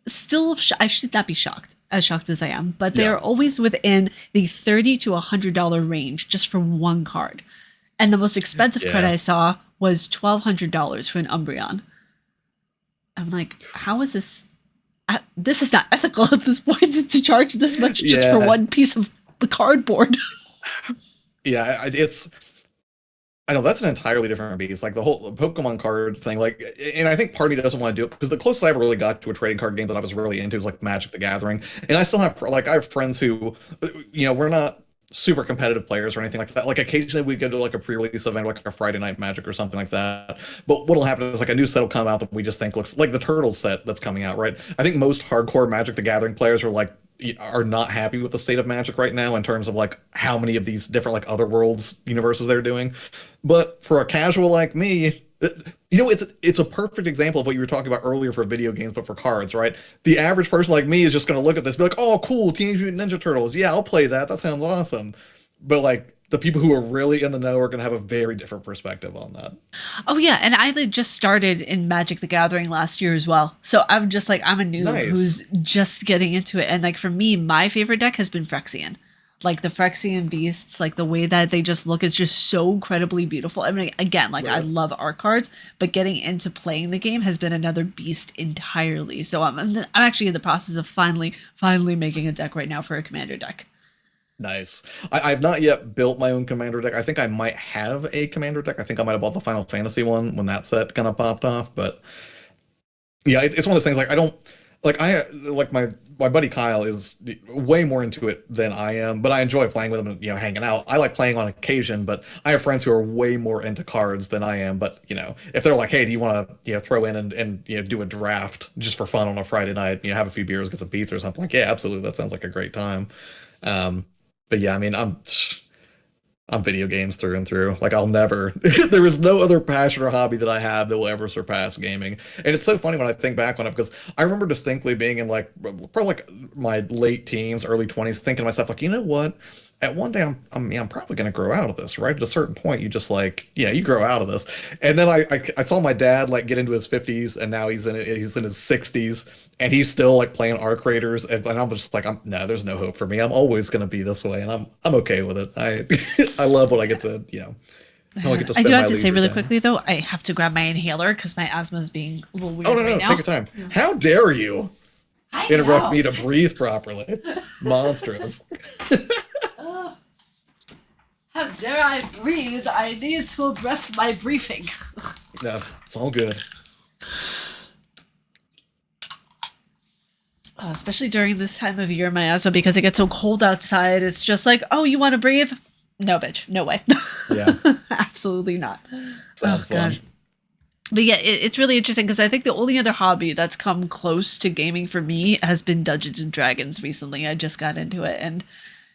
still I should not be shocked as I am, but they Yeah. are always within the $30 to $100 range just for one card. And the most expensive card Yeah. I saw was $1,200 for an Umbreon. I'm like, how is this? This is not ethical at this point to charge this much just for Yeah. one piece of the cardboard. Yeah, it's I know that's an entirely different beast. Like the whole Pokemon card thing, like, and I think part of me doesn't want to do it because the closest I ever really got to a trading card game that I was really into is like Magic the Gathering. And I still have like I have friends who, we're not super competitive players or anything like that. Like occasionally we go to like a pre-release event, like a Friday Night Magic or something like that. But what'll happen is like a new set will come out that we just think looks like the Turtles set that's coming out, right? I think most hardcore Magic the Gathering players are not happy with the state of Magic right now in terms of like how many of these different like other worlds universes they're doing. But for a casual like me, it's a perfect example of what you were talking about earlier for video games, but for cards, right? The average person like me is just going to look at this, and be like, "Oh, cool, Teenage Mutant Ninja Turtles. Yeah, I'll play that. That sounds awesome." But like the people who are really in the know are going to have a very different perspective on that. Oh yeah, and I like, just started in Magic the Gathering last year as well. So I'm just like I'm a noob Nice. who's just getting into it. And like for me, my favorite deck has been Phyrexian. Like the Phyrexian beasts, like the way that they just look is just so incredibly beautiful. I mean, again, like I Right. love art cards, but getting into playing the game has been another beast entirely. So I'm actually in the process of finally making a deck right now for a commander deck. Nice. I've not yet built my own commander deck. I think I might have a commander deck. I think I might have bought the Final Fantasy one when that set kind of popped off. But yeah, it's one of those things like I don't like my buddy Kyle is way more into it than I am, but I enjoy playing with him and hanging out. I like playing on occasion, but I have friends who are way more into cards than I am. But if they're like, hey, do you want to throw in and do a draft just for fun on a Friday night, have a few beers, get some pizza or something, like, yeah, absolutely, that sounds like a great time. Um, but yeah, I mean, I'm video games through and through. Like I'll never there is no other passion or hobby that I have that will ever surpass gaming. And it's so funny when I think back on it because I remember distinctly being in like probably like my late teens, early 20s, thinking to myself, like, you know what? At one day I'm probably gonna grow out of this, right? At a certain point, you just like, you grow out of this. And then I saw my dad like get into his 50s and now he's in his 60s and he's still like playing arc raiders and I'm just like no, there's no hope for me. I'm always gonna be this way and I'm okay with it. I I love what I get to how I get to I spend do my have to say leisure really time. quickly though, I have to grab my inhaler because my asthma is being a little Oh weird no, right no, now. take your time. How dare you I interrupt know. me to breathe properly? Monstrous. How dare I breathe? I need to breath my briefing. No, it's all good. Especially during this time of year, my asthma, because it gets so cold outside. It's just like, oh, you want to breathe? No, bitch. No way. Yeah. Absolutely not. Sounds fun. gosh. But yeah, it's really interesting because I think the only other hobby that's come close to gaming for me has been Dungeons and Dragons recently. I just got into it and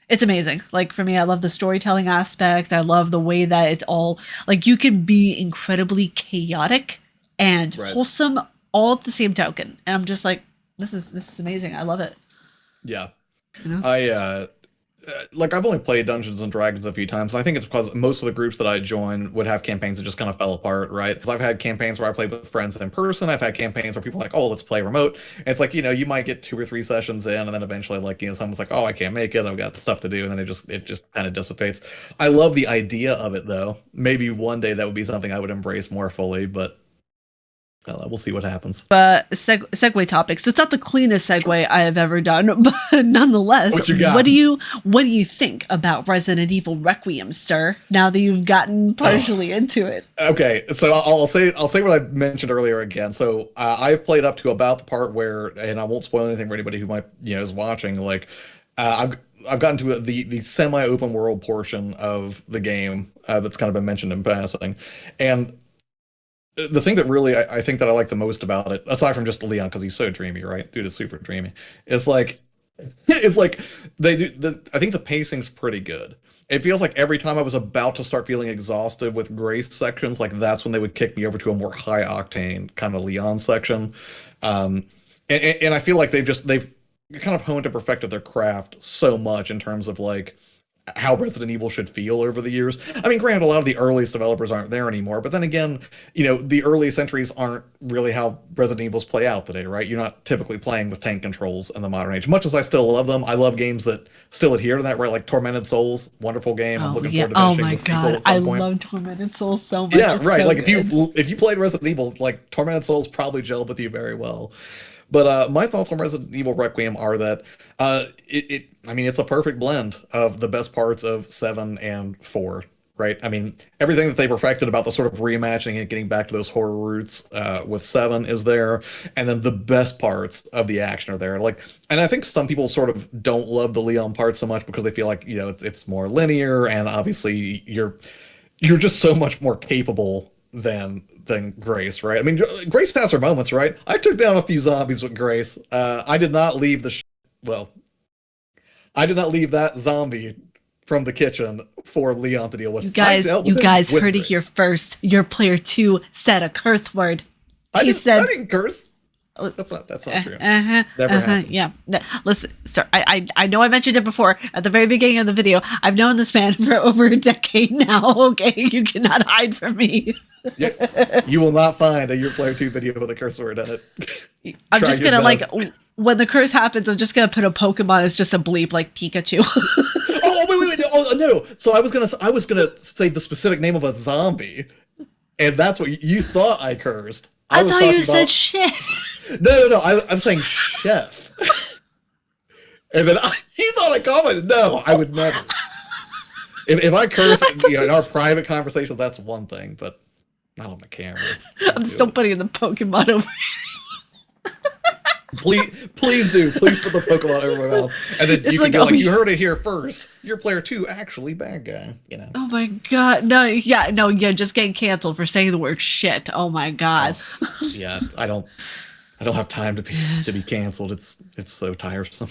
it's amazing. Like for me, I love the storytelling aspect. I love the way that it's all like you can be incredibly chaotic and Right. wholesome all at the same token. And I'm just like, this is amazing. I love it. Yeah. You know? Like I've only played Dungeons and Dragons a few times, and I think it's because most of the groups that I joined would have campaigns that just kind of fell apart, right? Because I've had campaigns where I played with friends in person. I've had campaigns where people are like, oh, let's play remote. And it's like, you might get 2 or 3 sessions in, and then eventually, like, someone's like, oh, I can't make it. I've got stuff to do, and then it just kind of dissipates. I love the idea of it, though. Maybe one day that would be something I would embrace more fully, but we'll see what happens. But segue topics. It's not the cleanest segue I have ever done, but nonetheless, What you got? what do you think about Resident Evil Requiem, sir? Now that you've gotten partially into it. Okay, so I'll say what I mentioned earlier again. So I've played up to about the part where, and I won't spoil anything for anybody who might is watching. Like, I've gotten to the semi-open world portion of the game that's kind of been mentioned in passing, and the thing that really I think that I like the most about it, aside from just Leon because he's so dreamy, right? Dude is super dreamy. It's like it's like they do. I think the pacing's pretty good. It feels like every time I was about to start feeling exhausted with Grace sections, like that's when they would kick me over to a more high octane kind of Leon section. And I feel like they've kind of honed and perfected their craft so much in terms of like how Resident Evil should feel over the years. I mean, granted, a lot of the earliest developers aren't there anymore, but then again, the earliest entries aren't really how Resident Evils play out today, right? You're not typically playing with tank controls in the modern age. Much as I still love them, I love games that still adhere to that, right? Like Tormented Souls, wonderful game. I'm Oh looking yeah. forward to Oh finishing my the sequel god. at some I point. love Tormented Souls so much. Yeah, It's right. so Like good. if you played Resident Evil, like Tormented Souls probably gelled with you very well. But my thoughts on Resident Evil Requiem are that I mean, it's a perfect blend of the best parts of 7 and 4, right? I mean, everything that they perfected about the sort of reimagining and getting back to those horror roots with 7 is there, and then the best parts of the action are there. Like, and I think some people sort of don't love the Leon part so much because they feel like it's more linear, and obviously you're just so much more capable than Grace, right? I mean, Grace has her moments, right? I took down a few zombies with Grace. I did not leave well, I did not leave that zombie from the kitchen for Leon to deal with. You guys, I dealt with you it guys with heard it Grace. here first. Your player 2 said a curse word. I He said, didn't curse. That's not true. uh-huh, Never happened. yeah. Listen, sir, I know I mentioned it before at the very beginning of the video. I've known this man for over a decade now, okay? You cannot hide from me. Yeah, you will not find a Your Player 2 video with a curse word in it. I'm Try just your gonna, like, best. when the curse happens, I'm just gonna put a Pokemon as just a bleep, like Pikachu. Oh, wait. No. So I was gonna say the specific name of a zombie, and that's what you thought I cursed. I was thought you talking said about- shit. No. I'm saying chef. And then you thought I commented. No, I would never. If I curse in our private conversations, that's one thing, but not on the camera. I'm still putting the Pokemon over. Please do. Please put the Pokemon over my mouth. And then It's you like, can be like, oh, you heard it here first. Your player 2 actually bad guy, Oh my god. No, just getting canceled for saying the word shit. Oh my god. Yeah, I don't have time to be canceled. It's so tiresome.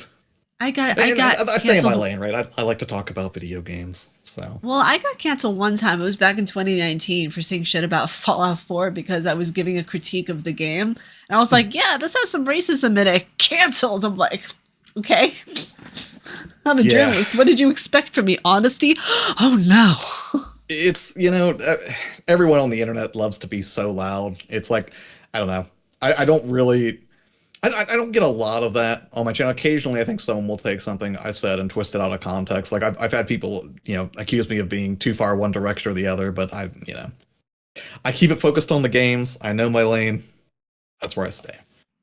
I got I stay in my canceled. lane, right? I like to talk about video games. So Well, I got canceled one time. It was back in 2019 for saying shit about Fallout 4 because I was giving a critique of the game. And I was like, yeah, this has some racism in it. Canceled. I'm like, okay. I'm a journalist. What did you expect from me? Honesty? Oh no. it's everyone on the internet loves to be so loud. It's like, I don't know. I don't really. I don't get a lot of that on my channel. Occasionally, I think someone will take something I said and twist it out of context. Like I've had people, accuse me of being too far one direction or the other, but I keep it focused on the games. I know my lane. That's where I stay.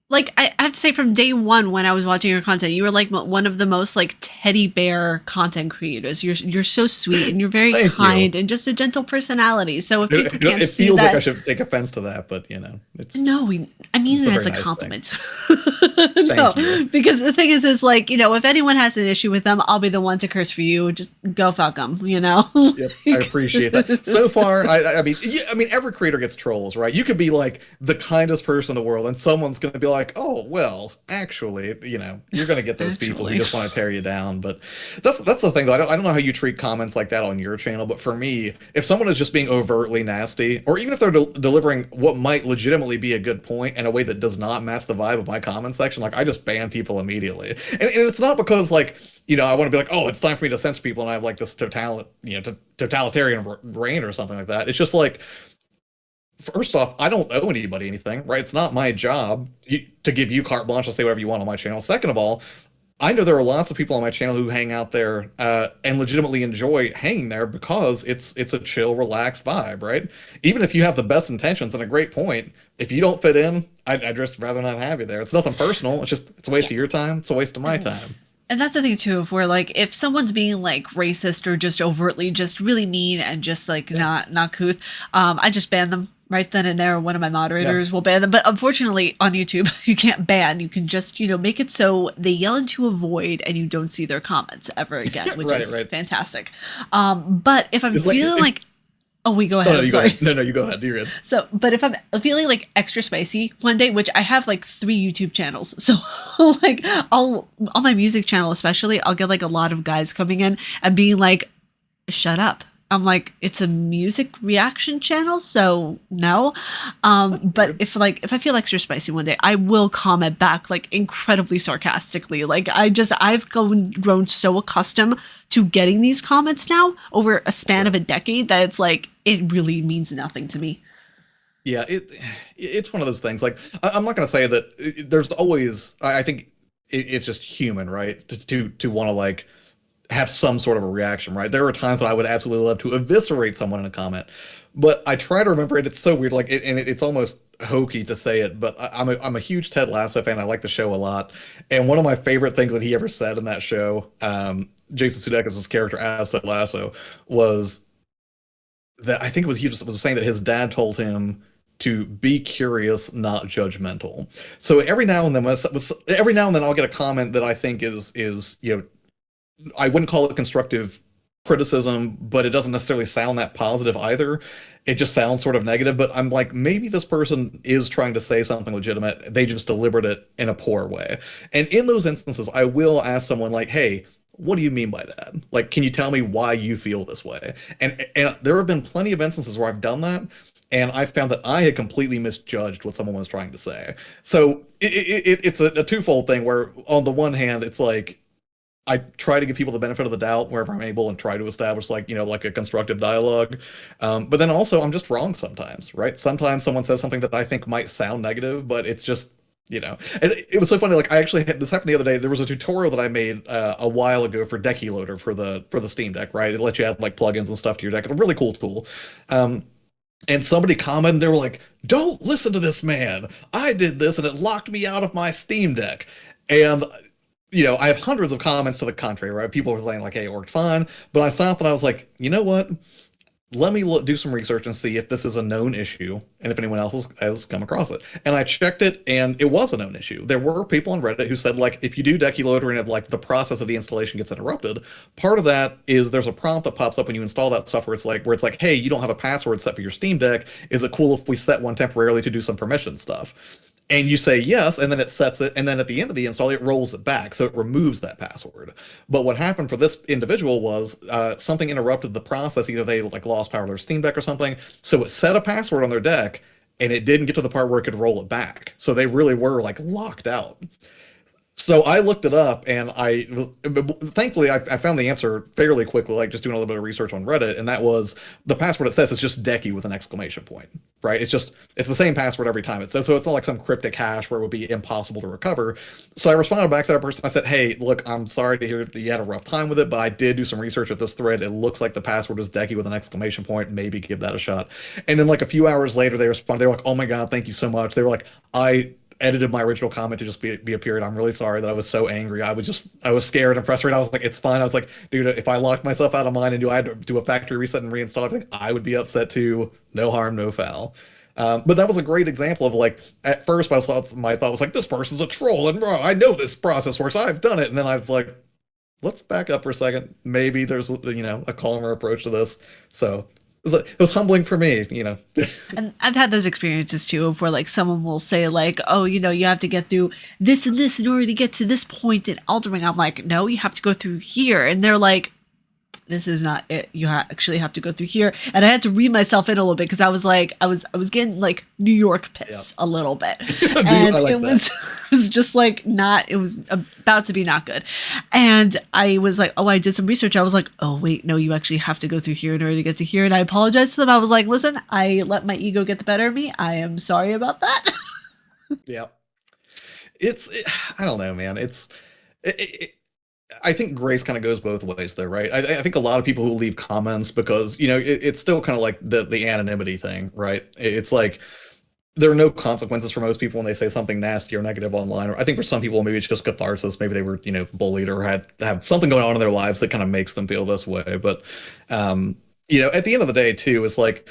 Like, I have to say, from day one when I was watching your content, you were like one of the most like teddy bear content creators. You're so sweet and you're very Thank kind you. and just a gentle personality. So if people can't It see feels that, like I should take offense to that, but it's no, I mean It's it a as a very nice compliment. Thank you. Because the thing is like, if anyone has an issue with them, I'll be the one to curse for you. Just go fuck them, Yep, I appreciate that. So far, I mean, every creator gets trolls, right? You could be like the kindest person in the world, and someone's going to be like, "Oh, well, actually, you're going to get those people who just want to tear you down." But that's the thing, though. I don't know how you treat comments like that on your channel, but for me, if someone is just being overtly nasty, or even if they're delivering what might legitimately be a good point in a way that does not match the vibe of my comment section, like I just ban people immediately. And it's not because like I want to be like, oh, it's time for me to censor people, and I have like this totalitarian reign or something like that. It's just like, first off, I don't owe anybody anything, right? It's not my job to give you carte blanche to say whatever you want on my channel. Second of all, I know there are lots of people on my channel who hang out there and legitimately enjoy hanging there because it's a chill, relaxed vibe, right? Even if you have the best intentions and a great point, if you don't fit in, I'd just rather not have you there. It's nothing personal. It's a waste of your time. It's a waste of my time. And that's the thing too, if we're like, if someone's being like racist or just overtly just really mean and just like not couth, I just ban them right then and there. One of my moderators will ban them. But unfortunately on YouTube, you can't ban. You can just, make it so they yell into a void and you don't see their comments ever again, which is fantastic. But if I'm feeling like, oh, we go ahead. No, I'm sorry. No, you go ahead. You're good. So, but if I'm feeling like extra spicy one day, which I have like 3 YouTube channels, so like on my music channel especially, I'll get like a lot of guys coming in and being like, "Shut up! I'm like, it's a music reaction channel, so no. That's But weird. if I feel extra spicy one day, I will comment back like incredibly sarcastically. Like I've grown so accustomed to getting these comments now over a span of Sure. a decade that it's like it really means nothing to me. Yeah, it's one of those things. Like I'm not going to say that there's always. I think it's just human, right? To want to like have some sort of a reaction, right? There are times when I would absolutely love to eviscerate someone in a comment, but I try to remember it. It's so weird, like, and it's almost hokey to say it, but I'm a huge Ted Lasso fan. I like the show a lot, and one of my favorite things that he ever said in that show, Jason Sudeikis' character as Ted Lasso, was that I think it was he was saying that his dad told him to be curious, not judgmental. So every now and then I'll get a comment that I think is I wouldn't call it constructive criticism, but it doesn't necessarily sound that positive either. It just sounds sort of negative, but I'm like, maybe this person is trying to say something legitimate. They just delivered it in a poor way. And in those instances, I will ask someone like, hey, what do you mean by that? Like, can you tell me why you feel this way? And there have been plenty of instances where I've done that, and I found that I had completely misjudged what someone was trying to say. So it's a twofold thing where, on the one hand, it's like I try to give people the benefit of the doubt wherever I'm able and try to establish like, like a constructive dialogue. But then also I'm just wrong sometimes, right? Sometimes someone says something that I think might sound negative, but it's just, and it was so funny. Like I actually had this happened the other day. There was a tutorial that I made a while ago for Decky Loader for the Steam Deck, right? It lets you add like plugins and stuff to your deck. It's a really cool tool. Um, and somebody commented, they were like, "Don't listen to this man. I did this and it locked me out of my Steam Deck." And I have hundreds of comments to the contrary, right? People were saying like, "Hey, it worked fine," but I stopped and I was like, you know what? Let me do some research and see if this is a known issue and if anyone else has come across it. And I checked it, and it was a known issue. There were people on Reddit who said like, if you do Decky Loader and like the process of the installation gets interrupted, part of that is there's a prompt that pops up when you install that software. It's like, hey, you don't have a password set for your Steam Deck. Is it cool if we set one temporarily to do some permission stuff? And you say yes, and then it sets it, and then at the end of the install, it rolls it back, so it removes that password. But what happened for this individual was something interrupted the process. Either they like lost power to their Steam Deck or something, so it set a password on their deck, and it didn't get to the part where it could roll it back. So they really were like locked out. So I looked it up, and thankfully I found the answer fairly quickly, like just doing a little bit of research on Reddit, and that was the password it says is just Decky with an exclamation point, right? It's the same password every time it says, so it's not like some cryptic hash where it would be impossible to recover. So I responded back to that person. I said, hey, look, I'm sorry to hear that you had a rough time with it, but I did do some research at this thread. It looks like the password is Decky with an exclamation point. Maybe give that a shot. And then like a few hours later, they responded. They were like, oh my god, thank you so much. They were like, I edited my original comment to just be a period. I'm really sorry that I was so angry. I was scared and frustrated. I was like, it's fine. I was like, dude, if I locked myself out of mine and I had to do a factory reset and reinstall everything, I would be upset too. No harm, no foul. But that was a great example of like, at first my thought was like, this person's a troll and I know this process works. I've done it. And then I was like, let's back up for a second. Maybe there's, a calmer approach to this. So it was humbling for me. And I've had those experiences too of where like someone will say like, oh, you have to get through this and this in order to get to this point in Elden Ring. I'm like, no, you have to go through here. And they're like, this is not it. You actually have to go through here. And I had to read myself in a little bit because I was like, I was getting like New York pissed a little bit. And I like it was, it was just like not, it was about to be not good. And I was like, oh, I did some research. I was like, oh, wait, no, you actually have to go through here in order to get to here. And I apologized to them. I was like, listen, I let my ego get the better of me. I am sorry about that. Yeah. I don't know, man. It, I think grace kind of goes both ways, though, right? I think a lot of people who leave comments because it's still kind of like the anonymity thing, right? It's like there are no consequences for most people when they say something nasty or negative online. Or I think for some people maybe it's just catharsis. Maybe they were bullied or had have something going on in their lives that kind of makes them feel this way. But at the end of the day, too, it's like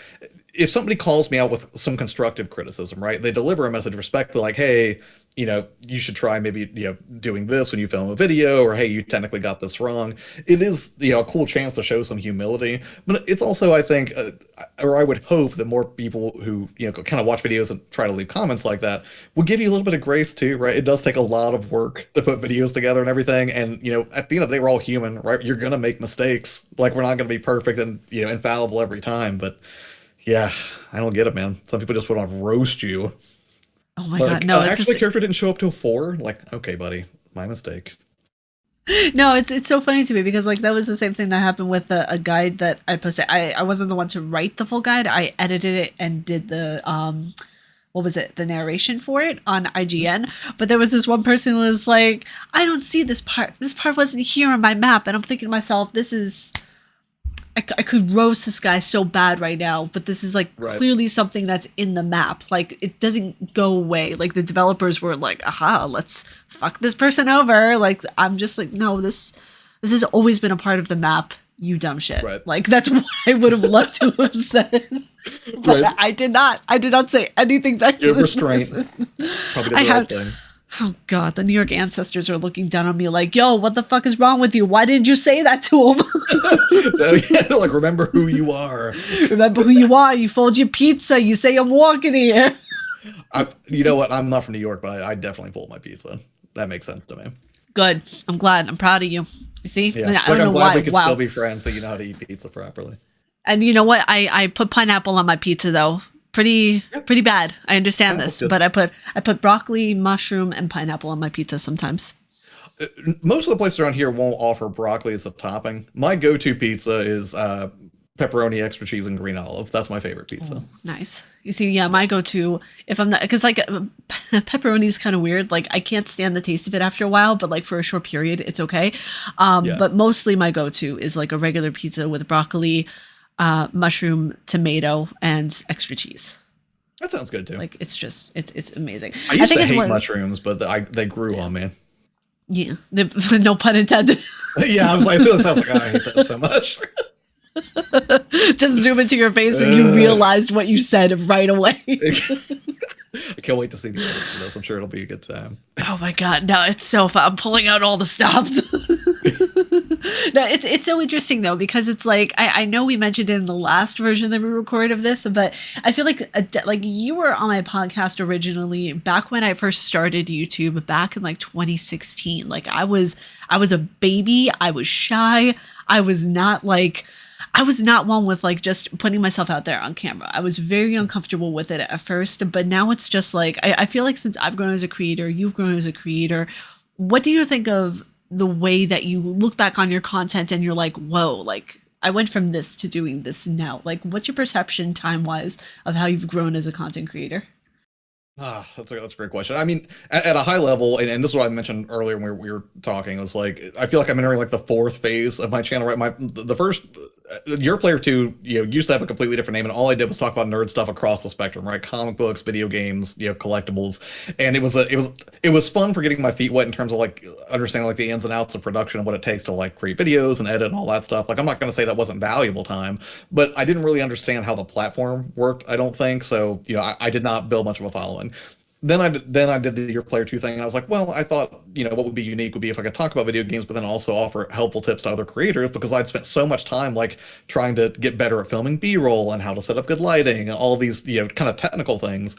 if somebody calls me out with some constructive criticism, right? They deliver a message of respect, like, hey, you should try maybe, doing this when you film a video, or hey, you technically got this wrong. It is, a cool chance to show some humility, but it's also, I think, or I would hope that more people who, kind of watch videos and try to leave comments like that will give you a little bit of grace too, right? It does take a lot of work to put videos together and everything. And, at the end of the day, we're all human, right? You're going to make mistakes. Like, we're not going to be perfect and, infallible every time, but yeah, I don't get it, man. Some people just want to roast you. Oh my God, no! Actually, the character didn't show up till 4. Like, okay, buddy, my mistake. No, it's so funny to me because like that was the same thing that happened with a guide that I posted. I wasn't the one to write the full guide. I edited it and did the what was it, the narration for it on IGN. But there was this one person who was like, I don't see this part. This part wasn't here on my map, and I'm thinking to myself, this is. I could roast this guy so bad right now, but this is like clearly something that's in the map. Like, it doesn't go away. Like, the developers were like, aha, let's fuck this person over. Like, I'm just like, no, this has always been a part of the map, you dumb shit. Right. Like, that's what I would have loved to have said. But I did not. I did not say anything back to this restraint. person. Probably the right thing. Oh God, the New York ancestors are looking down on me like, yo, what the fuck is wrong with you? Why didn't you say that to him? Like, remember who you are. Remember who you are. You fold your pizza. You say I'm walking here. You know what? I'm not from New York, but I definitely fold my pizza. That makes sense to me. Good. I'm glad. I'm proud of you. You see? Yeah. I don't know I'm glad why. we can still be friends that you know how to eat pizza properly. And you know what? I put pineapple on my pizza though. Pretty bad. I understand this, but I put broccoli, mushroom, and pineapple on my pizza sometimes. Most of the places around here won't offer broccoli as a topping. My go-to pizza is pepperoni, extra cheese, and green olive. That's my favorite pizza. Oh, nice. You see, yeah, my go-to, if I'm not, because like pepperoni is kind of weird. Like, I can't stand the taste of it after a while, but like for a short period, it's okay. But mostly my go-to is like a regular pizza with broccoli, mushroom, tomato, and extra cheese. That sounds good too. Like, it's amazing. I used to hate mushrooms, but they grew on me. Yeah, no pun intended. Yeah, I was like, I was like, oh, I hate that so much. Just zoom into your face and you realized what you said right away. I can't wait to see the edits of this. I'm sure it'll be a good time. Oh my God, no, it's so fun. I'm pulling out all the stops. No, it's so interesting though, because it's like, I know we mentioned it in the last version that we recorded of this, but I feel like you were on my podcast originally back when I first started YouTube back in like 2016. Like, I was a baby. I was shy. I was not one with like just putting myself out there on camera. I was very uncomfortable with it at first, but now it's just like, I feel like since I've grown as a creator, you've grown as a creator. What do you think of the way that you look back on your content and you're like, whoa, like I went from this to doing this now? Like, what's your perception time-wise of how you've grown as a content creator? That's a great question. I mean, at a high level, and this is what I mentioned earlier when we were talking, was like, I feel like I'm entering like the 4th phase of my channel, right? The first, Your Player 2, used to have a completely different name, and all I did was talk about nerd stuff across the spectrum, right? Comic books, video games, collectibles, and it was fun for getting my feet wet in terms of like understanding like the ins and outs of production and what it takes to like create videos and edit and all that stuff. Like, I'm not going to say that wasn't valuable time, but I didn't really understand how the platform worked, I don't think. So, I did not build much of a following. Then I did the Your Player 2 thing, and I was like, well, I thought, what would be unique would be if I could talk about video games, but then also offer helpful tips to other creators, because I'd spent so much time like trying to get better at filming B-roll and how to set up good lighting, all these, kind of technical things,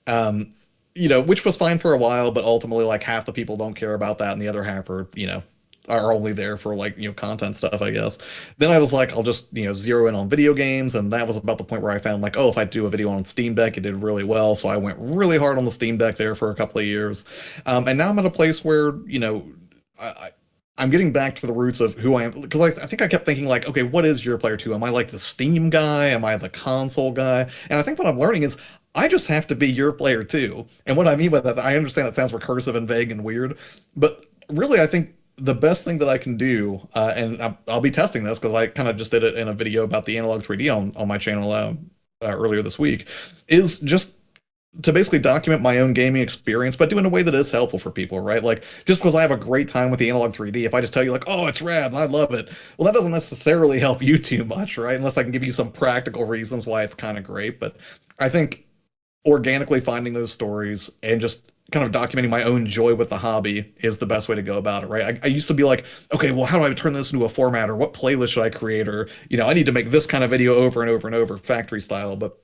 which was fine for a while, but ultimately like half the people don't care about that, and the other half are only there for like, content stuff, I guess. Then I was like, I'll just, zero in on video games. And that was about the point where I found like, oh, if I do a video on Steam Deck, it did really well. So I went really hard on the Steam Deck there for a couple of years. And now I'm at a place where, I'm getting back to the roots of who I am. Because I think I kept thinking like, okay, what is Your Player 2? Am I like the Steam guy? Am I the console guy? And I think what I'm learning is I just have to be Your Player 2. And what I mean by that, I understand it sounds recursive and vague and weird, but really I think the best thing that I can do, and I'll be testing this because I kind of just did it in a video about the Analog 3D on my channel earlier this week, is just to basically document my own gaming experience, but do it in a way that is helpful for people, right? Like, just because I have a great time with the Analog 3D, if I just tell you like, oh, it's rad and I love it, well, that doesn't necessarily help you too much, right? Unless I can give you some practical reasons why it's kind of great. But I think organically finding those stories and just kind of documenting my own joy with the hobby is the best way to go about it, right? I used to be like, okay, well, how do I turn this into a format, or what playlist should I create, or I need to make this kind of video over and over and over, factory style. But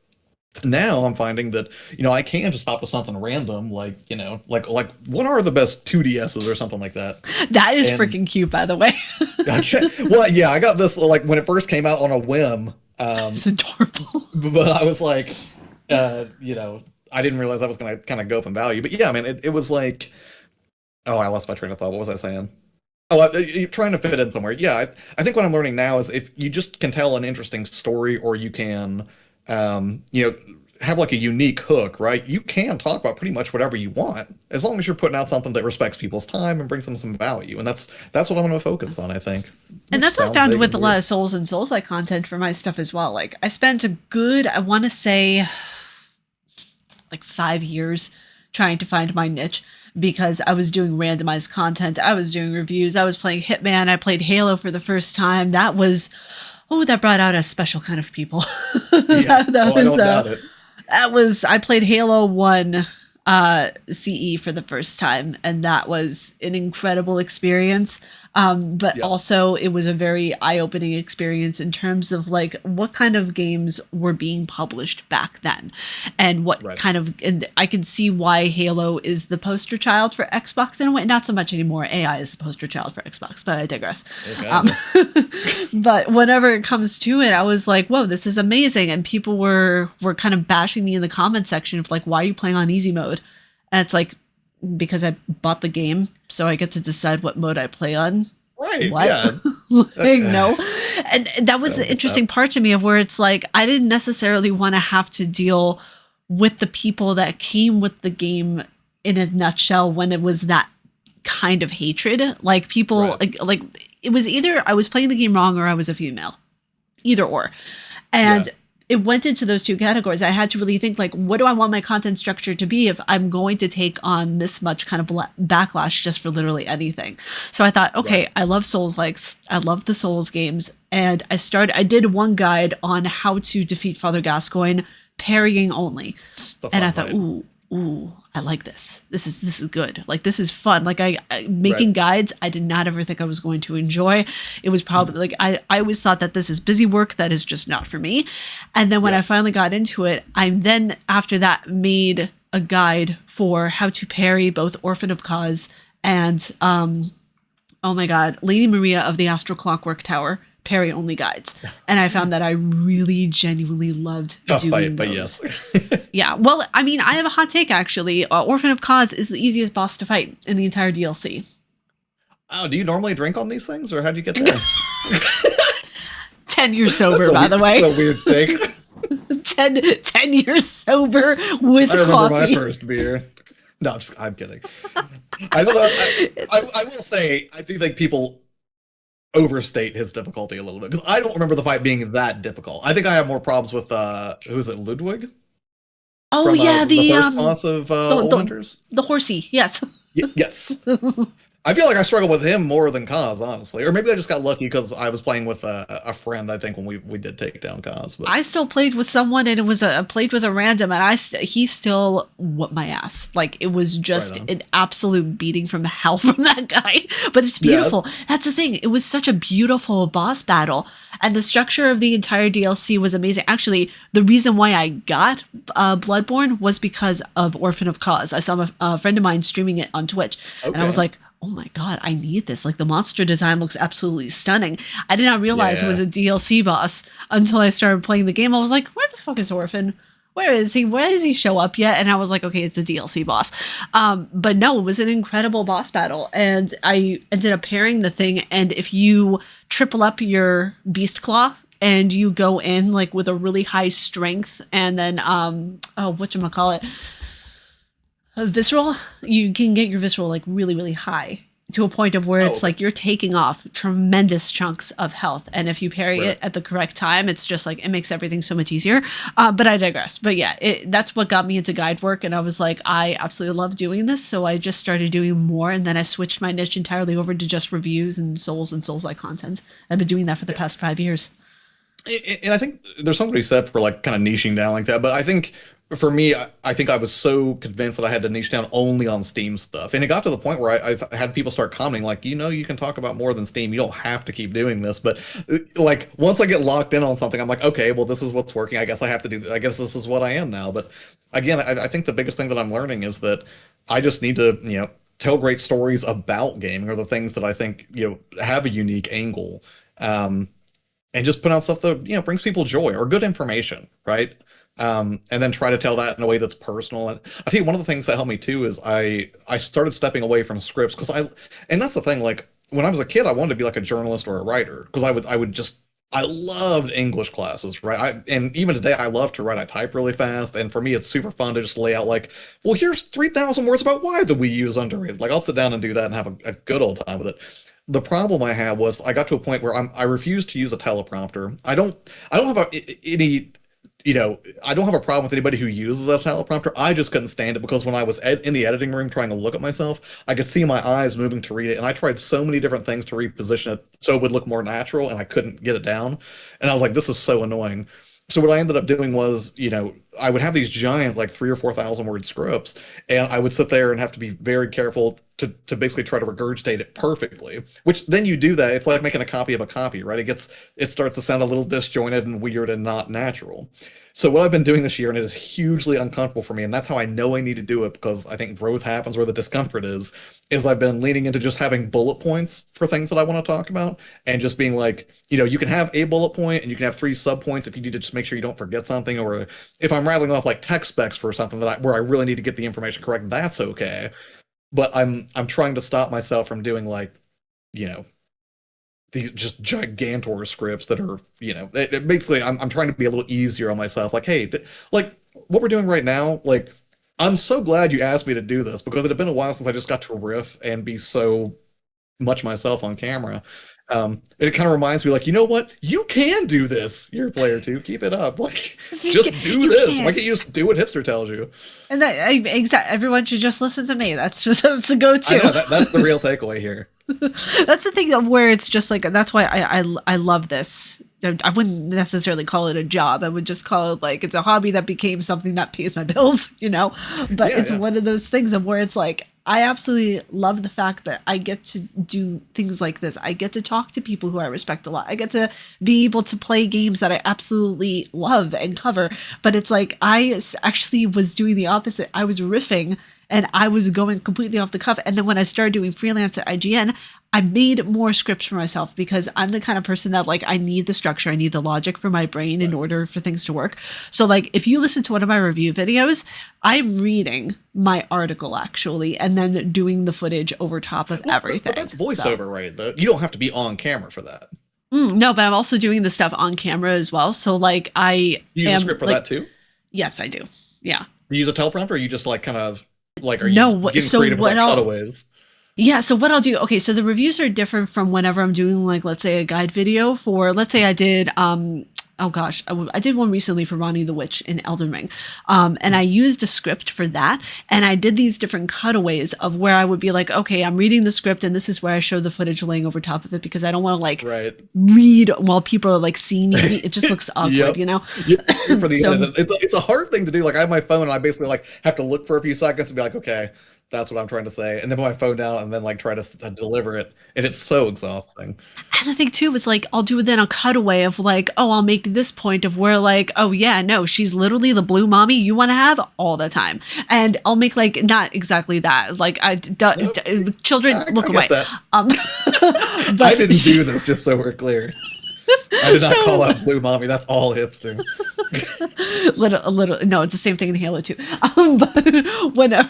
now I'm finding that I can just hop to something random, like like what are the best 2DSs or something like that. That is freaking cute, by the way. Well, yeah, I got this like when it first came out on a whim. It's adorable. But I was like, I didn't realize I was going to kind of go up in value. But yeah, I mean, it was like, oh, I lost my train of thought. What was I saying? Oh, you're trying to fit in somewhere. Yeah, I think what I'm learning now is if you just can tell an interesting story, or you can, have like a unique hook, right? You can talk about pretty much whatever you want, as long as you're putting out something that respects people's time and brings them some value. And that's what I'm going to focus on, I think. And that's what I found with a lot of Souls and Souls-like content for my stuff as well. Like, I spent a good, I want to say, like 5 years trying to find my niche, because I was doing randomized content, I was doing reviews, I was playing Hitman, I played Halo for the first time. That was, that brought out a special kind of people. Yeah. I don't doubt it. I played Halo 1 CE for the first time, and that was an incredible experience. But also it was a very eye-opening experience in terms of like what kind of games were being published back then, and what kind of, and I can see why Halo is the poster child for Xbox in a way. Not so much anymore. AI is the poster child for Xbox, but I digress. But whenever it comes to it, I was like, whoa, this is amazing. And people were kind of bashing me in the comment section of like, why are you playing on easy mode? And it's like, because I bought the game, so I get to decide what mode I play on. Right. What? Yeah. Like, no. And that was the interesting part to me, of where it's like, I didn't necessarily want to have to deal with the people that came with the game in a nutshell when it was that kind of hatred. Like, people, like it was either I was playing the game wrong or I was a female. Either or. And it went into those two categories. I had to really think, like, what do I want my content structure to be if I'm going to take on this much kind of backlash just for literally anything? So I thought, okay, I love Souls-likes. I love the Souls games. And I did one guide on how to defeat Father Gascoigne parrying only. And I thought, ooh, I like this. This is good. Like, this is fun. Like, I making guides, I did not ever think I was going to enjoy. It was probably like, I always thought that this is busy work that is just not for me. And then when I finally got into it, I then after that made a guide for how to parry both Orphan of Cause and oh my god, Lady Maria of the Astral Clockwork Tower parry only guides. And I found that I really genuinely loved doing those. But yes. Yeah, well, I mean, I have a hot take, actually. Orphan of Cause is the easiest boss to fight in the entire DLC. Oh, do you normally drink on these things, or how'd you get there? 10 years sober, by the way. That's a weird thing. 10 years sober with coffee. I remember my first beer. No, I'm kidding. I don't know. I will say, I do think people overstate his difficulty a little bit, because I don't remember the fight being that difficult. I think I have more problems with who is it, Ludwig? Oh, From, yeah, the first boss of Old Hunters. The horsey, yes. Yes. I feel like I struggle with him more than Kaz, honestly. Or maybe I just got lucky because I was playing with a friend, I think, when we did take down Kaz. But I still played with someone, and it was played with a random, and he still whooped my ass. Like, it was just an absolute beating from hell from that guy. But it's beautiful. Yeah. That's the thing. It was such a beautiful boss battle. And the structure of the entire DLC was amazing. Actually, the reason why I got Bloodborne was because of Orphan of Cause. I saw a friend of mine streaming it on Twitch, and I was like, oh my god, I need this. Like, the monster design looks absolutely stunning. I did not realize it was a DLC boss until I started playing the game. I was like, where the fuck is Orphan? Where is he? Where does he show up yet? And I was like, okay, it's a DLC boss. But no, it was an incredible boss battle. And I ended up pairing the thing. And if you triple up your Beast Claw and you go in like with a really high strength and then, whatchamacallit, visceral, you can get your visceral like really, really high to a point of where it's like you're taking off tremendous chunks of health. And if you parry it at the correct time, it's just like, it makes everything so much easier. But I digress. But yeah, that's what got me into guide work. And I was like, I absolutely love doing this. So I just started doing more. And then I switched my niche entirely over to just reviews and Souls-like content. I've been doing that for the past 5 years. And I think there's something to be said for like kind of niching down like that. But I think for me, I think I was so convinced that I had to niche down only on Steam stuff. And it got to the point where I had people start commenting, like, you can talk about more than Steam. You don't have to keep doing this. But like, once I get locked in on something, I'm like, okay, well, this is what's working. I guess I have to do, I guess this is what I am now. But again, I think the biggest thing that I'm learning is that I just need to, tell great stories about gaming or the things that I think, have a unique angle. Um, and just put out stuff that brings people joy or good information, right? And then try to tell that in a way that's personal. And I think one of the things that helped me too is I started stepping away from scripts because and that's the thing. Like when I was a kid, I wanted to be like a journalist or a writer because I would just I loved English classes, right? And even today, I love to write. I type really fast, and for me, it's super fun to just lay out like, well, here's 3,000 words about why the Wii U is underrated. Like I'll sit down and do that and have a good old time with it. The problem I had was I got to a point where I refused to use a teleprompter. I don't have any I don't have a problem with anybody who uses a teleprompter. I just couldn't stand it because when I was in the editing room trying to look at myself, I could see my eyes moving to read it, and I tried so many different things to reposition it so it would look more natural, and I couldn't get it down. And I was like, this is so annoying. So what I ended up doing was, I would have these giant, like 3 or 4 thousand word scripts, and I would sit there and have to be very careful to basically try to regurgitate it perfectly. Which then you do that, it's like making a copy of a copy, right? It starts to sound a little disjointed and weird and not natural. So what I've been doing this year, and it is hugely uncomfortable for me, and that's how I know I need to do it because I think growth happens where the discomfort is I've been leaning into just having bullet points for things that I want to talk about and just being like, you can have a bullet point and you can have three sub points if you need to just make sure you don't forget something, or if I'm rattling off like tech specs for something where I really need to get the information correct, that's okay. But I'm trying to stop myself from doing like, you know, these just gigantor scripts that are, basically I'm trying to be a little easier on myself. Like, hey, like what we're doing right now, like I'm so glad you asked me to do this because it had been a while since I just got to riff and be so much myself on camera. It kind of reminds me, like, you know what? You can do this. You're a player too. Keep it up. Like, just do this. Can. Why can't you just do what hipster tells you? And exactly, everyone should just listen to me. That's a go-to. I know, that's the real takeaway here. That's the thing of where it's just like, that's why I love this. I wouldn't necessarily call it a job. I would just call it like, it's a hobby that became something that pays my bills, but it's one of those things of where it's like, I absolutely love the fact that I get to do things like this. I get to talk to people who I respect a lot. I get to be able to play games that I absolutely love and cover. But it's like, I actually was doing the opposite. I was riffing and I was going completely off the cuff. And then when I started doing freelance at IGN, I made more scripts for myself because I'm the kind of person that like, I need the structure. I need the logic for my brain in order for things to work. So like, if you listen to one of my review videos, I'm reading my article actually, and then doing the footage over top of everything. But that's voiceover, right? You don't have to be on camera for that. No, but I'm also doing the stuff on camera as well. So like you use a script for that too? Yes, I do. Yeah. You use a teleprompter, or you just like kind of like, are you getting creative with cutaways? Yeah, so what I'll do, okay, so the reviews are different from whenever I'm doing like, let's say a guide video for, let's say I did, oh gosh, I did one recently for Ronnie the Witch in Elden Ring. And I used a script for that. And I did these different cutaways of where I would be like, okay, I'm reading the script and this is where I show the footage laying over top of it because I don't want to like read while people are like seeing me. It just looks awkward, Yeah, for the edit. It's a hard thing to do. Like I have my phone and I basically like have to look for a few seconds and be like, okay, that's what I'm trying to say. And then put my phone down and then like try to deliver it. And it's so exhausting. And the thing too is like, I'll do then a cutaway of like, oh, I'll make this point of where like, oh yeah, no, she's literally the blue mommy you want to have all the time. And I'll make like, not exactly that. Like children look away. But I didn't do this, just so we're clear. I did not call out blue mommy. That's all hipster. No, it's the same thing in Halo 2. But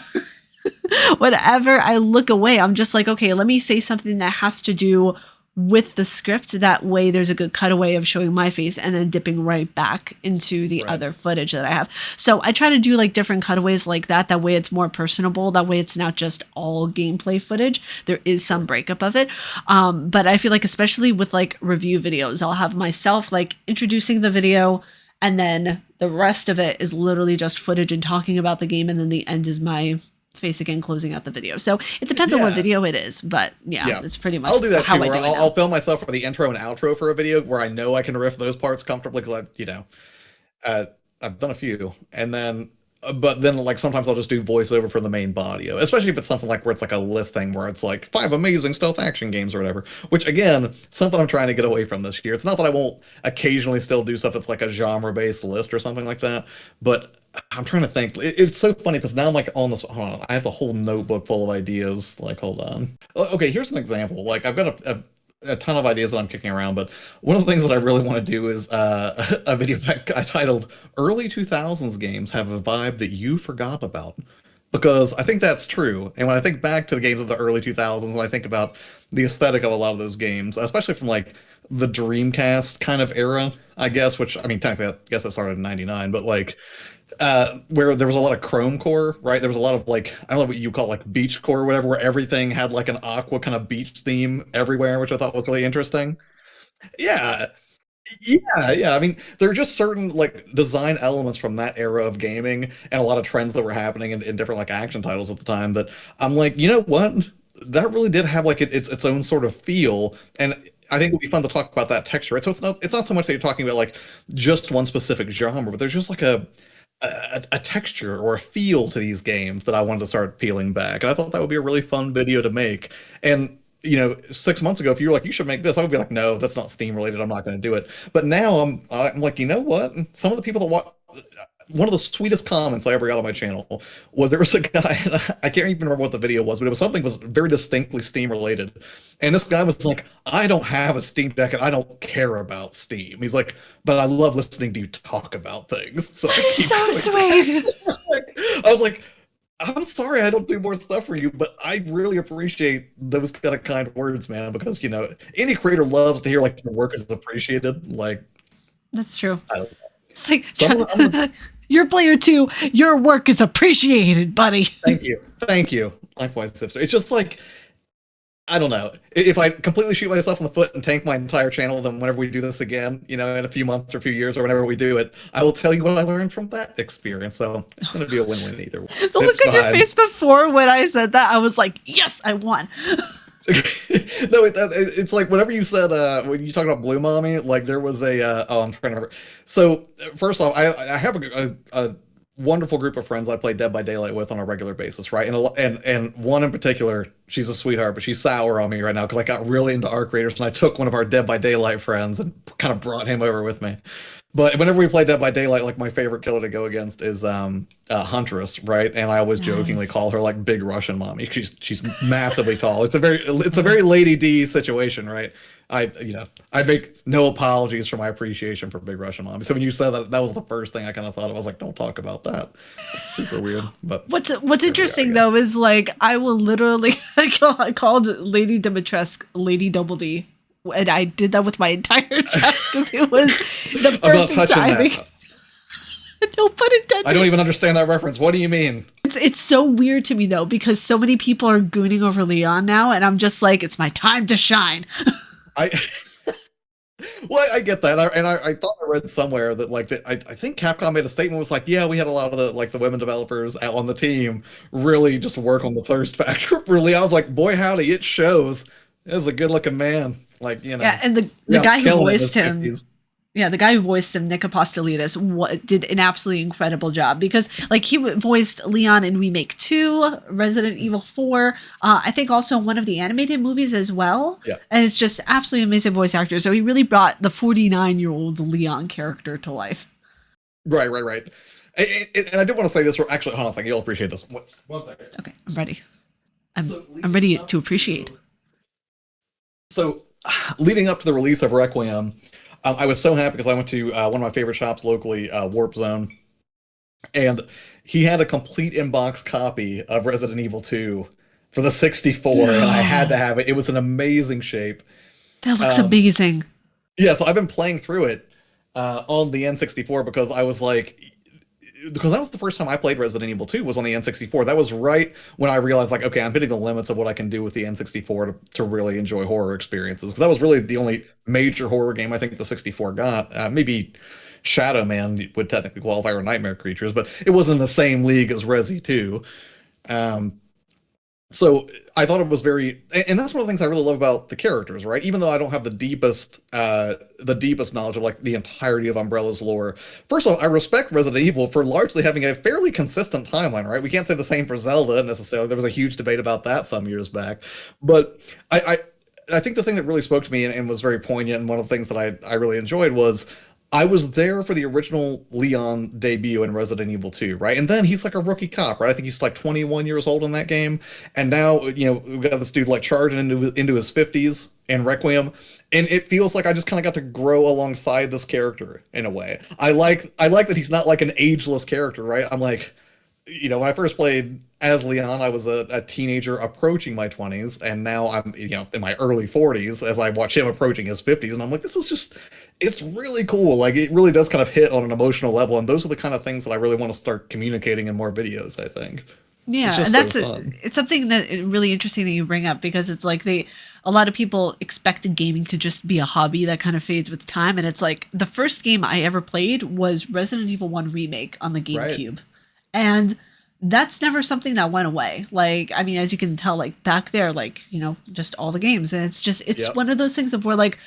whenever I look away, I'm just like, okay, let me say something that has to do with the script. That way there's a good cutaway of showing my face and then dipping right back into the other footage that I have. So I try to do like different cutaways like that. That way it's more personable. That way it's not just all gameplay footage. There is some breakup of it. But I feel like especially with like review videos, I'll have myself like introducing the video and then the rest of it is literally just footage and talking about the game. And then the end is my face again closing out the video. So it depends on what video it is, but yeah, it's pretty much I'll do that too, where I'll film myself for the intro and outro for a video where I know I can riff those parts comfortably because I've done a few, and then but then like sometimes I'll just do voiceover for the main body, especially if it's something like where it's like a list thing where it's like five amazing stealth action games or whatever. Which again, something I'm trying to get away from this year. It's not that I won't occasionally still do stuff that's like a genre-based list or something like that, but I'm trying to think. It's so funny because now I'm like on this. Hold on, I have a whole notebook full of ideas. Like, hold on. Okay, here's an example. Like, I've got a ton of ideas that I'm kicking around, but one of the things that I really want to do is a video I titled "Early 2000s Games Have a Vibe That You Forgot About," because I think that's true. And when I think back to the games of the early 2000s, and I think about the aesthetic of a lot of those games, especially from like the Dreamcast kind of era, I guess, which I mean, technically, I guess it started in '99, but like where there was a lot of chrome core, right? There was a lot of like I don't know what you call it, like beach core or whatever, where everything had like an aqua kind of beach theme everywhere, which I thought was really interesting. Yeah, yeah. I mean, there are just certain like design elements from that era of gaming and a lot of trends that were happening in different like action titles at the time that I'm like, you know what? That really did have like its own sort of feel, and I think it would be fun to talk about that texture. Right? So it's not so much that you're talking about like just one specific genre, but there's just like a texture or a feel to these games that I wanted to start peeling back. And I thought that would be a really fun video to make. And 6 months ago, if you were like, you should make this, I would be like, no, that's not Steam related. I'm not going to do it. But now I'm like, you know what? Some of the people that watch, one of the sweetest comments I ever got on my channel was there was a guy, and I can't even remember what the video was, but it was something was very distinctly Steam related. And this guy was like, I don't have a Steam Deck and I don't care about Steam. He's like, but I love listening to you talk about things. So That is so sweet. I was like, I'm sorry I don't do more stuff for you, but I really appreciate those kind of kind words, man, because any creator loves to hear like their work is appreciated. Like That's true. I don't know. It's like So you're player two. Your work is appreciated, buddy. thank you. Likewise, Sipster. It's just like I don't know. If I completely shoot myself in the foot and tank my entire channel, then whenever we do this again, in a few months or a few years or whenever we do it, I will tell you what I learned from that experience. So it's going to be a win-win either way. The look on your face before when I said that, I was like, yes, I won. No, it's like whenever you said when you talk about Blue Mommy, like there was I'm trying to remember. So first off, I have a wonderful group of friends I play Dead by Daylight with on a regular basis, right? And one in particular, she's a sweetheart, but she's sour on me right now because I got really into Arc Raiders and I took one of our Dead by Daylight friends and kind of brought him over with me. But whenever we play Dead by Daylight, like my favorite killer to go against is Huntress, right? And I always jokingly call her like Big Russian Mommy. She's massively tall. It's a very Lady D situation, right? I make no apologies for my appreciation for Big Russian Mommy. So when you said that, that was the first thing I kind of thought of. I was like, don't talk about that. It's super weird. But What's interesting though is like I will literally I called Lady Dimitrescu Lady Double D. And I did that with my entire chest because it was the perfect timing. No pun intended. I don't even understand that reference. What do you mean? It's so weird to me though because so many people are gooning over Leon now, and I'm just like, it's my time to shine. I well, I get that, I thought I read somewhere that like I think Capcom made a statement was like, yeah, we had a lot of the women developers out on the team really just work on the thirst factor. Really, I was like, boy, howdy, it shows. This a good looking man. Like, yeah, and the guy who voiced him, 50s. Yeah, the guy who voiced him, Nick Apostolides, did an absolutely incredible job because, like, he voiced Leon in Remake 2, Resident Evil 4, I think also one of the animated movies as well. Yeah, and it's just absolutely amazing voice actor. So he really brought the 49-year-old Leon character to life. Right. And I did want to say this. Actually, hold on a second. You'll appreciate this. One second. Okay, I'm ready. I'm ready to appreciate. So, leading up to the release of Requiem, I was so happy because I went to one of my favorite shops locally, Warp Zone, and he had a complete inbox copy of Resident Evil 2 for the 64, and I had to have it. It was an amazing shape. That looks amazing. Yeah, so I've been playing through it on the N64 because I was like, because that was the first time I played Resident Evil 2 was on the N64. That was right when I realized, like, okay, I'm hitting the limits of what I can do with the N64 to really enjoy horror experiences. Because that was really the only major horror game I think the 64 got. Maybe Shadow Man would technically qualify for Nightmare Creatures, but it wasn't in the same league as Resi 2. So I thought it was very, and that's one of the things I really love about the characters, right? Even though I don't have the deepest knowledge of like the entirety of Umbrella's lore. First of all, I respect Resident Evil for largely having a fairly consistent timeline, right? We can't say the same for Zelda necessarily. There was a huge debate about that some years back, but I think the thing that really spoke to me and was very poignant, and one of the things that I really enjoyed was I was there for the original Leon debut in Resident Evil 2, right? And then he's like a rookie cop, right? I think he's like 21 years old in that game. And now, we've got this dude like charging into his 50s in Requiem. And it feels like I just kind of got to grow alongside this character in a way. I like that he's not like an ageless character, right? I'm like, when I first played as Leon, I was a teenager approaching my 20s, and now I'm, in my early 40s as I watch him approaching his 50s, and I'm like, this is just, it's really cool. Like, it really does kind of hit on an emotional level, and those are the kind of things that I really want to start communicating in more videos, I think. It's Yeah, just and so that's fun. it's something that really interesting that you bring up because it's like a lot of people expected gaming to just be a hobby that kind of fades with time, and it's like the first game I ever played was Resident Evil 1 remake on the Right. GameCube. And that's never something that went away. Like, I mean, as you can tell, like back there, like, just all the games. And it's Yep. one of those things of where like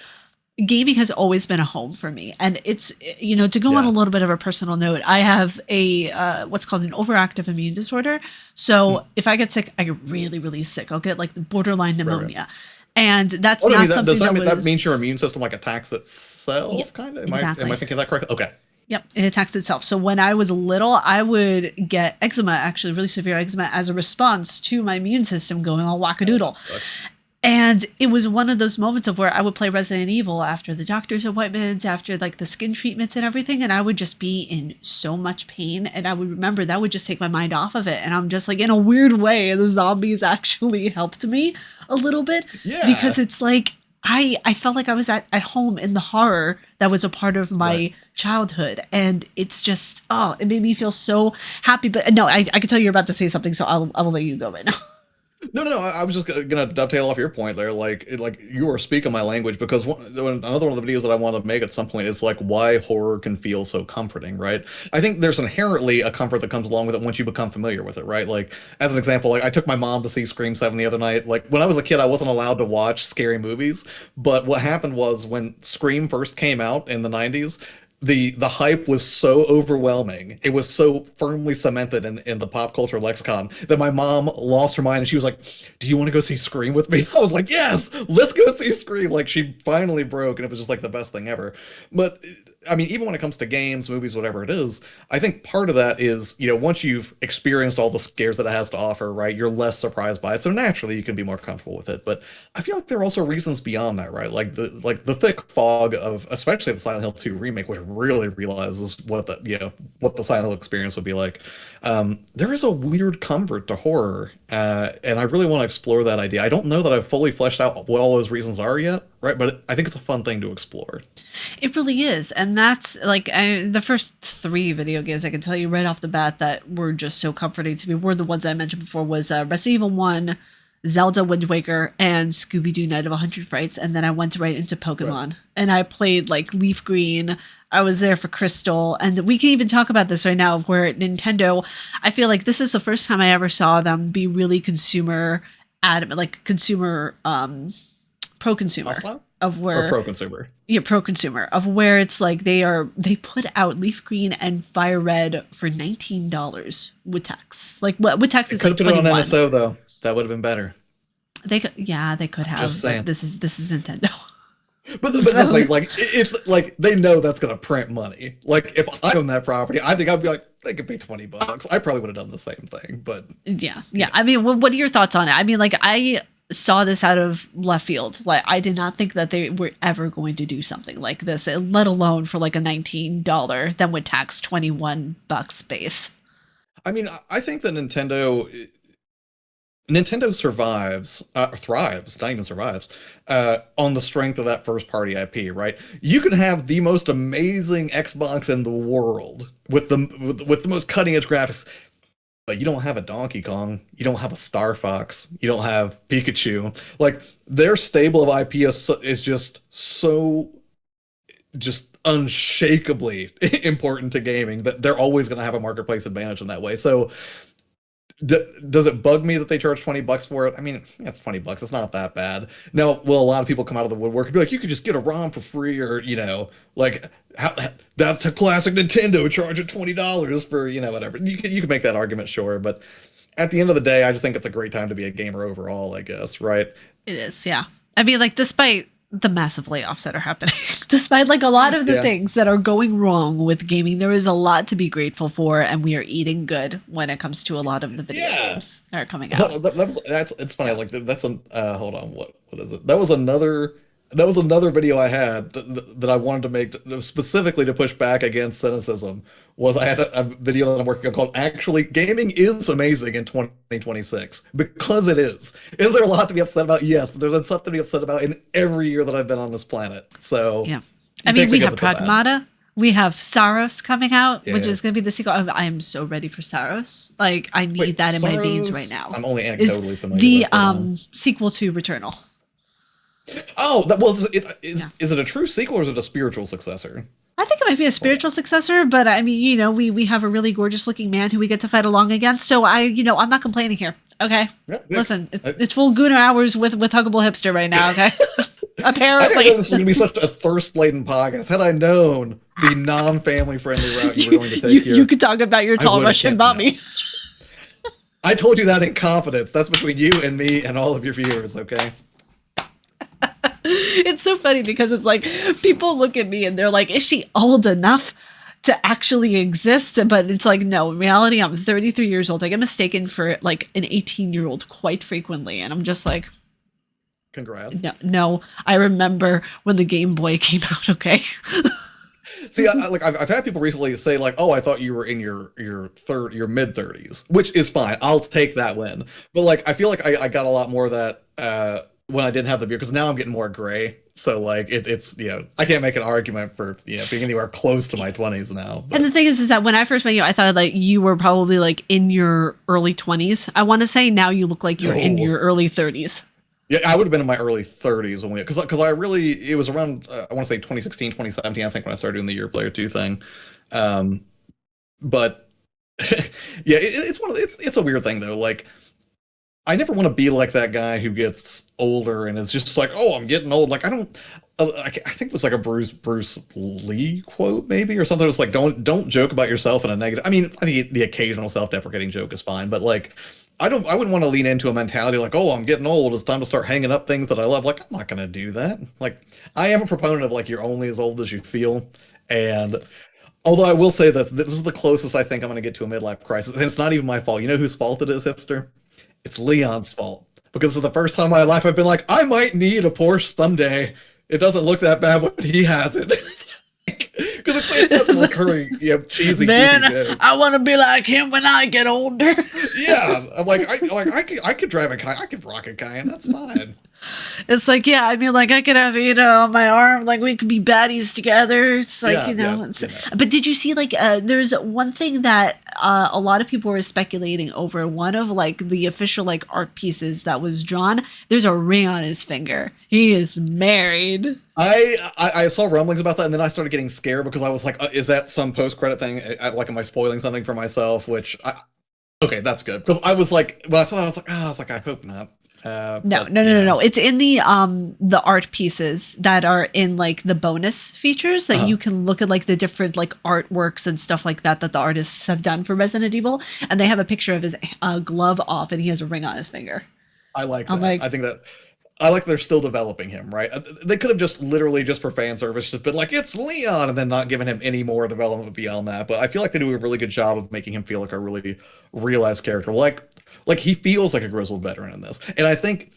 gaming has always been a home for me. And it's, to go on a Yeah. little bit of a personal note, I have a, what's called an overactive immune disorder. So if I get sick, I get really, really sick. I'll get like the borderline Right, right. pneumonia. And that's What I mean, not that does something that that mean that means your was, immune system like attacks yeah, itself, kind of? Am I exactly. thinking that correctly? Okay. Yep, it attacks itself. So when I was little, I would get eczema, actually really severe eczema, as a response to my immune system going all Oh, that wackadoodle. sucks. And it was one of those moments of where I would play Resident Evil after the doctor's appointments, after like the skin treatments and everything, and I would just be in so much pain. And I would remember that would just take my mind off of it. And I'm just like, in a weird way, the zombies actually helped me a little bit Yeah. because it's like I felt like I was at home in the horror that was a part of Right. my childhood. And it's just, oh, it made me feel so happy. But no, I can tell you're about to say something, so I will let you go right now. No, no, no. I was just gonna dovetail off your point there. Like you are speaking my language because another one of the videos that I want to make at some point is like why horror can feel so comforting, right? I think there's inherently a comfort that comes along with it once you become familiar with it, right? Like as an example, like I took my mom to see Scream 7 the other night. Like when I was a kid, I wasn't allowed to watch scary movies, but what happened was when Scream first came out in the 90s, the hype was so overwhelming. It was so firmly cemented in the pop culture lexicon that my mom lost her mind and she was like, "Do you want to go see Scream with me?" I was like, "Yes, let's go see Scream." Like she finally broke and it was just like the best thing ever. But I mean, even when it comes to games, movies, whatever it is, I think part of that is, once you've experienced all the scares that it has to offer, right, you're less surprised by it. So naturally you can be more comfortable with it. But I feel like there are also reasons beyond that, right? Like the thick fog of especially the Silent Hill 2 remake, which really realizes what the Silent Hill experience would be like. There is a weird comfort to horror, and I really want to explore that idea. I don't know that I've fully fleshed out what all those reasons are yet, right? But I think it's a fun thing to explore. It really is. And that's like the first three video games I can tell you right off the bat that were just so comforting to me were the ones I mentioned before was Resident Evil 1, Zelda Wind Waker, and Scooby-Doo Night of 100 Frights. And then I went right into Right. Pokemon. And I played like Leaf Green. I was there for Crystal. And we can even talk about this right now of where Nintendo, I feel like this is the first time I ever saw them be really consumer adamant, like consumer pro-consumer Hostile of or where, pro consumer? yeah, pro-consumer of where it's like they put out Leaf Green and Fire Red for $19 with tax. Like what with tax It it's could like have put it on 21. NSO though. That would have been better. They could, yeah, they could Just have, but saying. this is Nintendo. But that's So like it's like they know that's gonna print money. Like if I own that property, I think I'd be like, they could pay $20. I probably would have done the same thing. But yeah, you yeah. I mean, what are your thoughts on it? I mean, like I saw this out of left field. Like I did not think that they were ever going to do something like this, let alone for like a $19 then would tax $21 base. I mean, I think that Nintendo survives, thrives, not even survives, on the strength of that first party IP, right? You can have the most amazing Xbox in the world with the most cutting edge graphics, but you don't have a Donkey Kong, you don't have a Star Fox, you don't have Pikachu. Like their stable of IP is just so just unshakably important to gaming that they're always going to have a marketplace advantage in that way. So Does it bug me that they charge $20 for it? I mean, yeah, it's $20. It's not that bad. Now, will a lot of people come out of the woodwork and be like, you could just get a ROM for free, or like that's a classic Nintendo charging $20 for whatever. You can make that argument, sure, but at the end of the day, I just think it's a great time to be a gamer overall, I guess, right? It is, yeah. I mean, like, despite the massive layoffs that are happening, despite like a lot of the things that are going wrong with gaming, there is a lot to be grateful for, and we are eating good when it comes to a lot of the video games that are coming out. It's funny. Like that's hold on. What is it? That was another video I had that I wanted to make specifically to push back against cynicism. Was I had a video that I'm working on called "Actually, Gaming is Amazing in 2026" because it is. Is there a lot to be upset about? Yes, but there's something to be upset about in every year that I've been on this planet. So yeah, I mean, we have Pragmata. We have Saros coming out, which is going to be the sequel. I am so ready for Saros. Like, I need that in my veins right now. I'm only anecdotally familiar with the sequel to Returnal. Oh, is it a true sequel or is it a spiritual successor? I think it might be a spiritual successor, but I mean, we have a really gorgeous looking man who we get to fight along against. So I'm not complaining here. Okay, listen, it's full Gooner hours with Huggable Hipster right now. Okay, apparently. I didn't know this was going to be such a thirst-laden podcast. Had I known the non-family friendly route you were going to take here, you could talk about your tall Russian mommy. I told you that in confidence. That's between you and me and all of your viewers. Okay. It's so funny because it's like people look at me and they're like, is she old enough to actually exist? But it's like, no, in reality, I'm 33 years old. I get mistaken for like an 18-year-old quite frequently. And I'm just like, congrats. No, I remember when the Game Boy came out. Okay. See, I've had people recently say like, "Oh, I thought you were in your mid 30s," which is fine. I'll take that win. But like, I feel like I got a lot more of that when I didn't have the beard, because now I'm getting more gray. So like it's I can't make an argument for being anywhere close to my 20s now. But. And the thing is that when I first met you, I thought like you were probably like in your early 20s. I want to say now you look like you're in your early 30s. Yeah, I would have been in my early 30s when because it was around I want to say 2016, 2017, I think, when I started doing the Year Player 2 thing. But yeah, it's a weird thing though. Like, I never want to be like that guy who gets older and is just like, oh, I'm getting old. Like, I don't. I think it was like a Bruce Lee quote maybe or something. It's like, don't joke about yourself in a negative. I mean, I think the occasional self-deprecating joke is fine, but like, I wouldn't want to lean into a mentality like, oh, I'm getting old, it's time to start hanging up things that I love. Like, I'm not gonna do that. Like, I am a proponent of like, you're only as old as you feel. And although I will say that this is the closest I think I'm gonna get to a midlife crisis, and it's not even my fault. You know whose fault it is, hipster? It's Leon's fault. Because for the first time in my life, I've been like, I might need a Porsche someday. It doesn't look that bad when he has it. Because it's such a recurring, cheesy. Man, I want to be like him when I get older. Yeah, I'm like, I could drive a Cayenne, I could rock a Cayenne. That's fine. It's like, yeah, I mean, like, I could have Ada on my arm, like, we could be baddies together. It's like, But did you see, like, there's one thing that a lot of people were speculating over. One of, like, the official, like, art pieces that was drawn, there's a ring on his finger. He is married. I saw rumblings about that, and then I started getting scared because I was like, is that some post-credit thing? Like, am I spoiling something for myself? Okay, that's good. Because I was like, when I saw that, I was like, I hope not. No. It's in the art pieces that are in like the bonus features that you can look at, like the different like artworks and stuff like that the artists have done for Resident Evil, and they have a picture of his glove off and he has a ring on his finger. I like that. I think that I like they're still developing him, right? They could have just literally just for fan service just been like, it's Leon, and then not given him any more development beyond that. But I feel like they do a really good job of making him feel like a really realized character. Like he feels like a grizzled veteran in this. And I think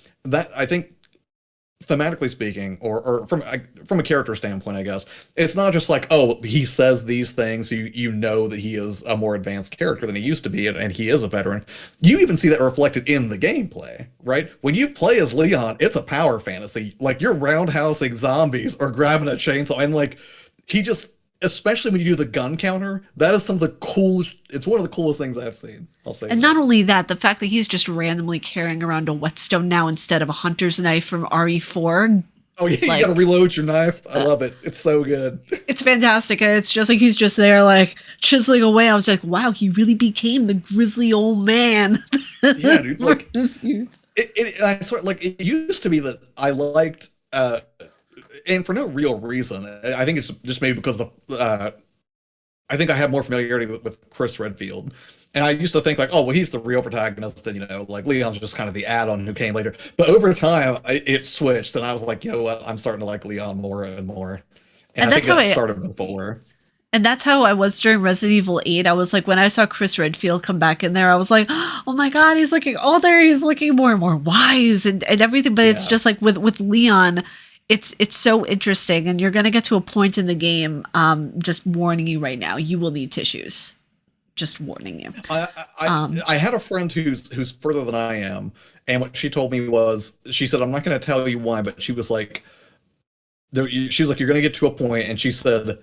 thematically speaking, or from a character standpoint, I guess, it's not just like, oh, he says these things, so you know that he is a more advanced character than he used to be, and he is a veteran. You even see that reflected in the gameplay, right? When you play as Leon, it's a power fantasy. Like, you're roundhousing zombies or grabbing a chainsaw, and like, he just, especially when you do the gun counter, that is some of the coolest, it's one of the coolest things I've seen. I'll say. And not only that, the fact that he's just randomly carrying around a whetstone now instead of a hunter's knife from RE4 Oh yeah, you gotta Like, reload your knife. I love it. It's so good. it's fantastic. And it's just like he's just there, like chiseling away. I was like, wow, he really became the grizzly old man. Yeah, dude. For Like his youth. I sort of like it used to be that I liked and for no real reason. I think it's just maybe because I think I have more familiarity with Chris Redfield. And I used to think like, oh, well, he's the real protagonist, and like Leon's just kind of the add-on who came later. But over time, it switched, and I was like, you know what, I'm starting to like Leon more and more. And And I think that's how that started before. and that's how I was during Resident Evil 8. I was like, when I saw Chris Redfield come back in there, I was like, oh my God, he's looking older. He's looking more and more wise and everything. But it's Yeah. just like with Leon, it's so interesting. And you're going to get to a point in the game, just warning you right now, you will need tissues. Just warning you. I had a friend who's further than I am, and what she told me was, she said, I'm not going to tell you why, but she was like, she was like, you're going to get to a point, and she said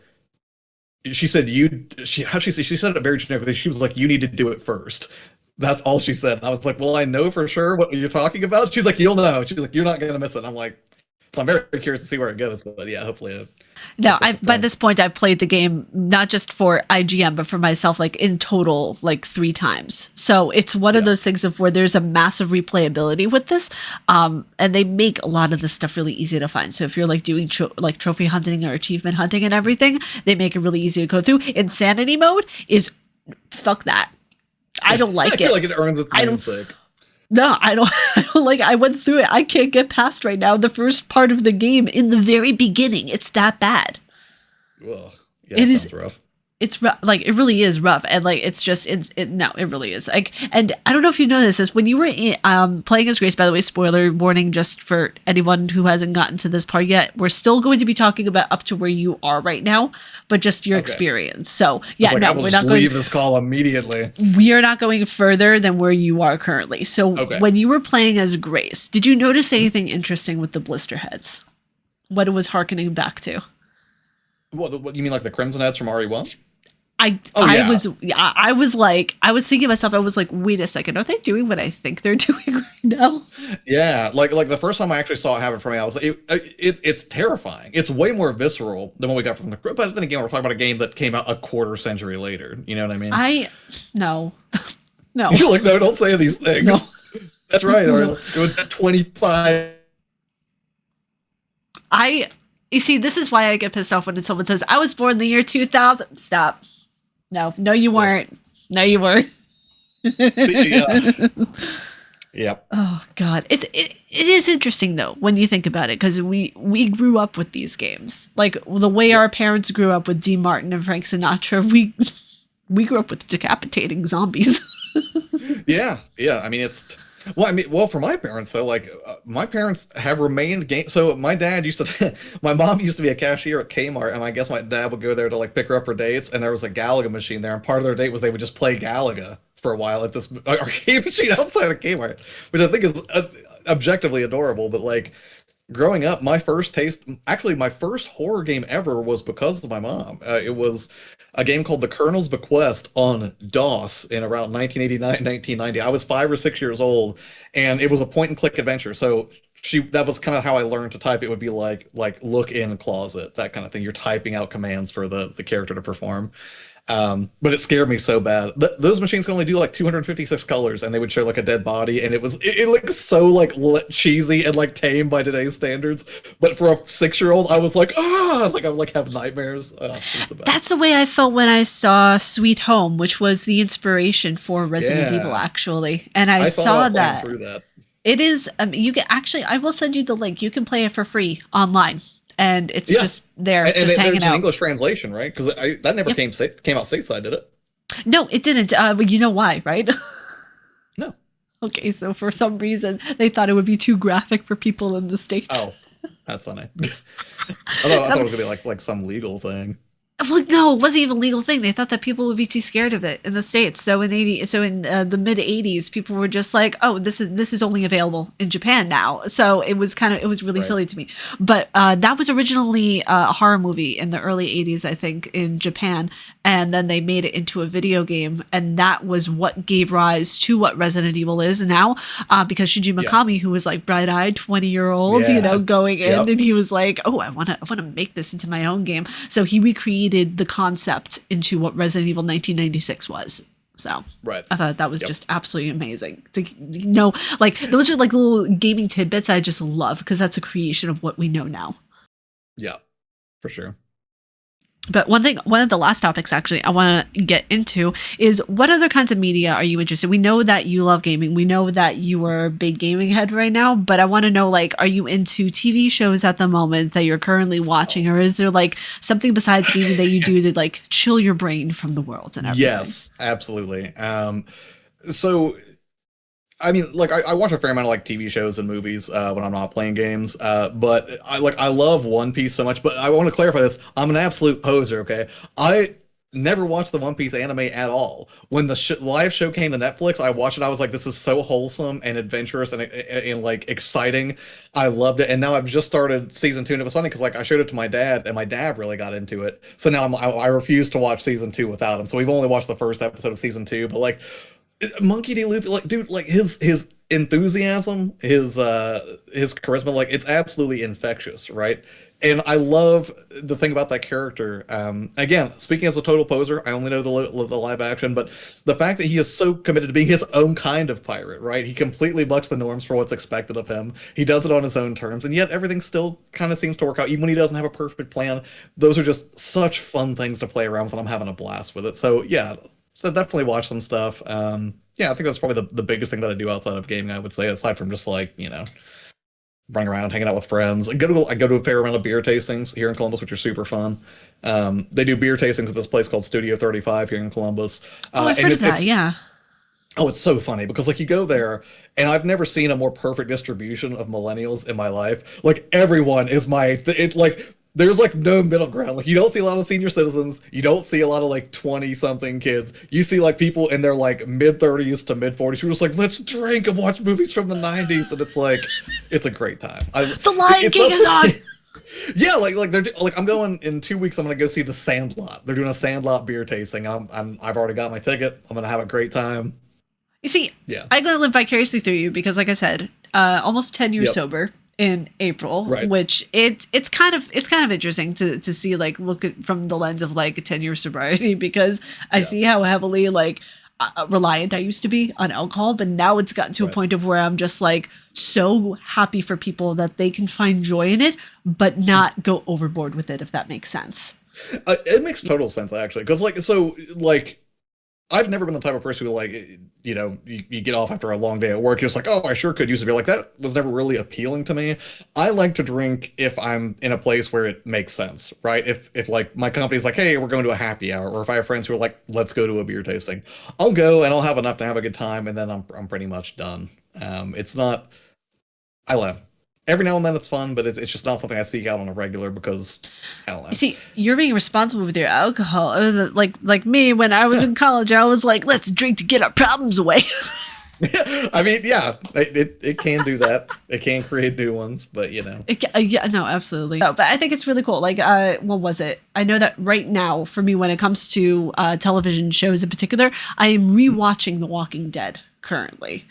she said it very generically. She was like, you need to do it first. That's all she said. And I was like, well, I know for sure what you're talking about. She's like, you'll know. She's like, you're not going to miss it. And I'm like, so I'm very curious to see where it goes, but yeah, hopefully. No, by this point I've played the game not just for IGN but for myself like in total like 3 times. So it's one of those things of where there's a massive replayability with this, and they make a lot of this stuff really easy to find. So if you're like doing like trophy hunting or achievement hunting and everything, they make it really easy to go through. Insanity mode is fuck that. I don't like I feel like it earns its namesake. No, I don't like. I went through it. I can't get past right now the first part of the game in the very beginning. It's that bad. Well, yeah, it sounds rough. It's rough. Like it really is rough, and like it's just no, it really is. Like, and I don't know if you know this is when you were playing as Grace. By the way, spoiler warning, just for anyone who hasn't gotten to this part yet. We're still going to be talking about up to where you are right now, but just your experience. So yeah, like, no, we're not going to leave this call immediately. We are not going further than where you are currently. So when you were playing as Grace, did you notice anything interesting with the blister heads? What it was hearkening back to? What you mean, like the Crimson Heads from RE1? I was thinking to myself, I was like, wait a second, are they doing what I think they're doing right now? Yeah, like the first time I actually saw it happen for me, I was like, it's terrifying. It's way more visceral than what we got from the. But then again, we're talking about a game that came out a quarter century later. You know what I mean? No. You're like, no, don't say these things. No. That's right. It was 25. You see, this is why I get pissed off when someone says, I was born in the year 2000. Stop. No, you weren't. No, you weren't. Yep. Oh God, it is interesting though when you think about it, because we grew up with these games, like the way our parents grew up with Dean Martin and Frank Sinatra. We grew up with decapitating zombies. Yeah. I mean, for my parents though, like my parents have remained so my dad used to my mom used to be a cashier at Kmart, and I guess my dad would go there to like pick her up for dates, and there was a Galaga machine there, and part of their date was they would just play Galaga for a while at this arcade machine outside of Kmart, which I think is objectively adorable. But like growing up, my first horror game ever was because of my mom. It was a game called The Colonel's Bequest on DOS in around 1989, 1990. I was 5 or 6 years old, and it was a point-and-click adventure. So that was kind of how I learned to type. It would be like look in closet, that kind of thing. You're typing out commands for the character to perform. But it scared me so bad. Those machines can only do like 256 colors, and they would show like a dead body, and it looked so like cheesy and like tame by today's standards. But for a 6-year-old, I was like, like I would like have nightmares. That's the way I felt when I saw Sweet Home, which was the inspiration for Resident Evil, actually. And I saw that. It is. You can actually. I will send you the link. You can play it for free online. And it's just there, and just hanging out. There's an English translation, right? Because that never came out stateside, did it? No, it didn't. You know why, right? No. Okay, so for some reason they thought it would be too graphic for people in the States. Oh, that's funny. I thought it was gonna be like some legal thing. Well, no, it wasn't even a legal thing. They thought that people would be too scared of it in the States. So in the mid '80s, people were just like, "Oh, this is only available in Japan now." So it was really Right. silly to me. But that was originally a horror movie in the early '80s, I think, in Japan, and then they made it into a video game, and that was what gave rise to what Resident Evil is now. Because Shinji Yeah. Mikami, who was like bright-eyed 20-year-old, Yeah. going in, Yep. and he was like, "Oh, I want to make this into my own game." So he recreated the concept into what Resident Evil 1996 was. So Right. I thought that was Yep. just absolutely amazing to know. Like those are like little gaming tidbits I just love because that's a creation of what we know now. Yeah. For sure. But one of the last topics actually I want to get into is what other kinds of media are you interested in? We know that you love gaming. We know that you are a big gaming head right now, but I want to know, like, are you into TV shows at the moment that you're currently watching, or is there like something besides gaming that you do to like chill your brain from the world and everything? Yes, absolutely. So I mean, like I watch a fair amount of like TV shows and movies when I'm not playing games. But I love One Piece so much. But I want to clarify this: I'm an absolute poser. Okay, I never watched the One Piece anime at all. When the live show came to Netflix, I watched it. I was like, this is so wholesome and adventurous and like exciting. I loved it. And now I've just started season 2, and it was funny because like I showed it to my dad, and my dad really got into it. So now I refuse to watch season 2 without him. So we've only watched the first episode of season 2. But like Monkey D. Luffy, like, dude, like his enthusiasm, his charisma, like it's absolutely infectious, right? And I love the thing about that character. Again, speaking as a total poser, I only know the live action, but the fact that he is so committed to being his own kind of pirate, right? He completely bucks the norms for what's expected of him. He does it on his own terms, and yet everything still kind of seems to work out, even when he doesn't have a perfect plan. Those are just such fun things to play around with, and I'm having a blast with it. So yeah, so definitely watch some stuff. Yeah, I think that's probably the biggest thing that I do outside of gaming, I would say, aside from just like, running around, hanging out with friends. I go to a fair amount of beer tastings here in Columbus, which are super fun. They do beer tastings at this place called Studio 35 here in Columbus. Oh, I've And heard of that. Yeah. oh, it's so funny because like you go there, and I've never seen a more perfect distribution of millennials in my life. Like everyone is it's like there's like no middle ground. Like you don't see a lot of senior citizens, you don't see a lot of like 20 something kids. You see like people in their like mid 30s to mid 40s who are just like, let's drink and watch movies from the 90s, and it's like it's a great time. The Lion King is on. Yeah, like they're like I'm going in 2 weeks. I'm gonna go see The Sandlot. They're doing a Sandlot beer tasting. I've already got my ticket. I'm gonna have a great time. You see, Yeah. I'm gonna live vicariously through you because, like I said, almost 10 years Yep. sober in April, Right. which it's kind of interesting to see, like, look at from the lens of like a 10-year sobriety because I see how heavily like reliant I used to be on alcohol, but now it's gotten to a Right. point of where I'm just like so happy for people that they can find joy in it, but not go overboard with it, if that makes sense. It makes total sense actually, because like I've never been the type of person who like you get off after a long day at work. You're just like, oh, I sure could use a beer. Like that was never really appealing to me. I like to drink if I'm in a place where it makes sense, right? If like my company's like, hey, we're going to a happy hour, or if I have friends who are like, let's go to a beer tasting, I'll go and I'll have enough to have a good time, and then I'm pretty much done. It's not. I laugh. Every now and then it's fun, but it's just not something I seek out on a regular because I don't know. See, you're being responsible with your alcohol. Like me, when I was in college, I was like, let's drink to get our problems away. I mean, yeah, it can do that. It can create new ones, but Yeah, no, absolutely. No, but I think it's really cool. Like, what was it? I know that right now, for me, when it comes to television shows in particular, I am rewatching The Walking Dead currently.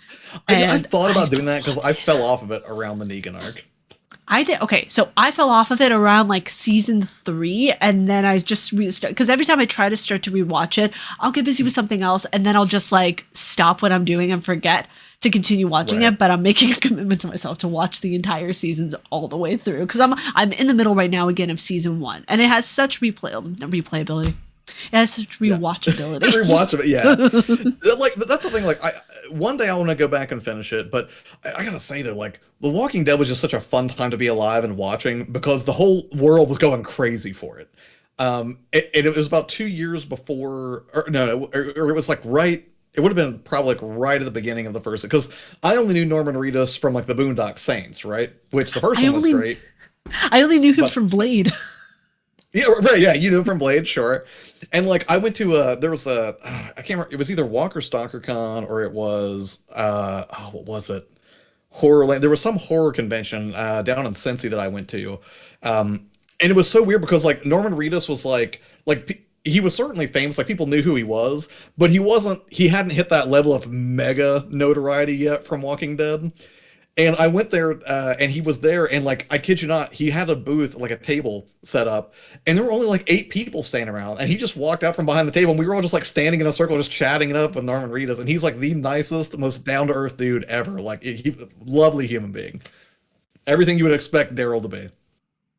I thought about doing that because I fell off of it around the Negan arc. I did. Okay, so I fell off of it around like season 3, and then I just restart because every time I try to start to rewatch it, I'll get busy with something else, and then I'll just like stop what I'm doing and forget to continue watching Right. it. But I'm making a commitment to myself to watch the entire seasons all the way through because I'm in the middle right now again of season 1, and it has such replayability. It has such rewatchability. Rewatch it, yeah. Like that's the thing. Like one day I want to go back and finish it, but I gotta say though, like The Walking Dead was just such a fun time to be alive and watching because the whole world was going crazy for it. It was about 2 years before, or no, or it was like right. It would have been probably like right at the beginning of the first, because I only knew Norman Reedus from like the Boondock Saints, right? Which the first one was great. I only knew him But- from Blade. Yeah, right. Yeah, you know from Blade, sure. And like I went to there was a I can't remember. It was either Walker Stalker Con or it was what was it? Horrorland. There was some horror convention down in Cincy that I went to, and it was so weird because like Norman Reedus was he was certainly famous. Like people knew who he was, but he wasn't. He hadn't hit that level of mega notoriety yet from Walking Dead. And I went there, and he was there, and like I kid you not, he had a booth, like a table set up, and there were only like 8 people standing around, and he just walked out from behind the table, and we were all just like standing in a circle, just chatting it up with Norman Reedus, and he's like the nicest, most down to earth dude ever, like lovely human being, everything you would expect Daryl to be.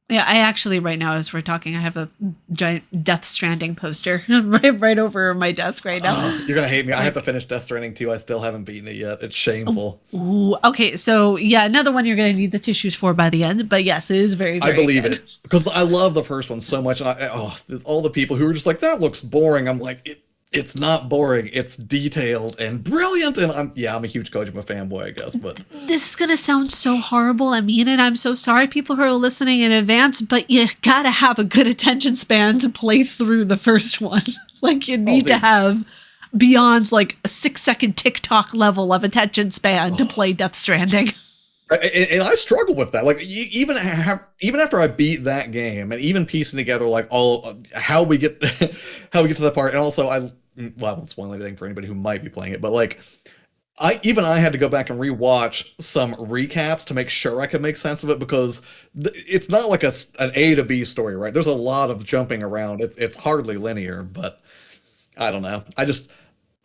Yeah, I actually right now as we're talking, I have a giant Death Stranding poster right over my desk right now. Oh, you're gonna hate me. I have to finish Death Stranding 2. I still haven't beaten it yet. It's shameful. Ooh, okay, so yeah, another one you're gonna need the tissues for by the end. But yes, it is very, very I believe good. it because I love the first one so much, and all the people who were just like that looks boring. I'm like it's not boring. It's detailed and brilliant, and I'm a huge Kojima fanboy, I guess. But this is gonna sound so horrible. I mean it. I'm so sorry, people who are listening in advance, but you gotta have a good attention span to play through the first one. Like you need to have beyond like a 6-second TikTok level of attention span to play Death Stranding. And I struggle with that. Like even after I beat that game, and even piecing together like all how we get how we get to that part, and also I won't spoil anything for anybody who might be playing it, but like I had to go back and rewatch some recaps to make sure I could make sense of it because it's not like an A to B story, right? There's a lot of jumping around. It's hardly linear, but I don't know.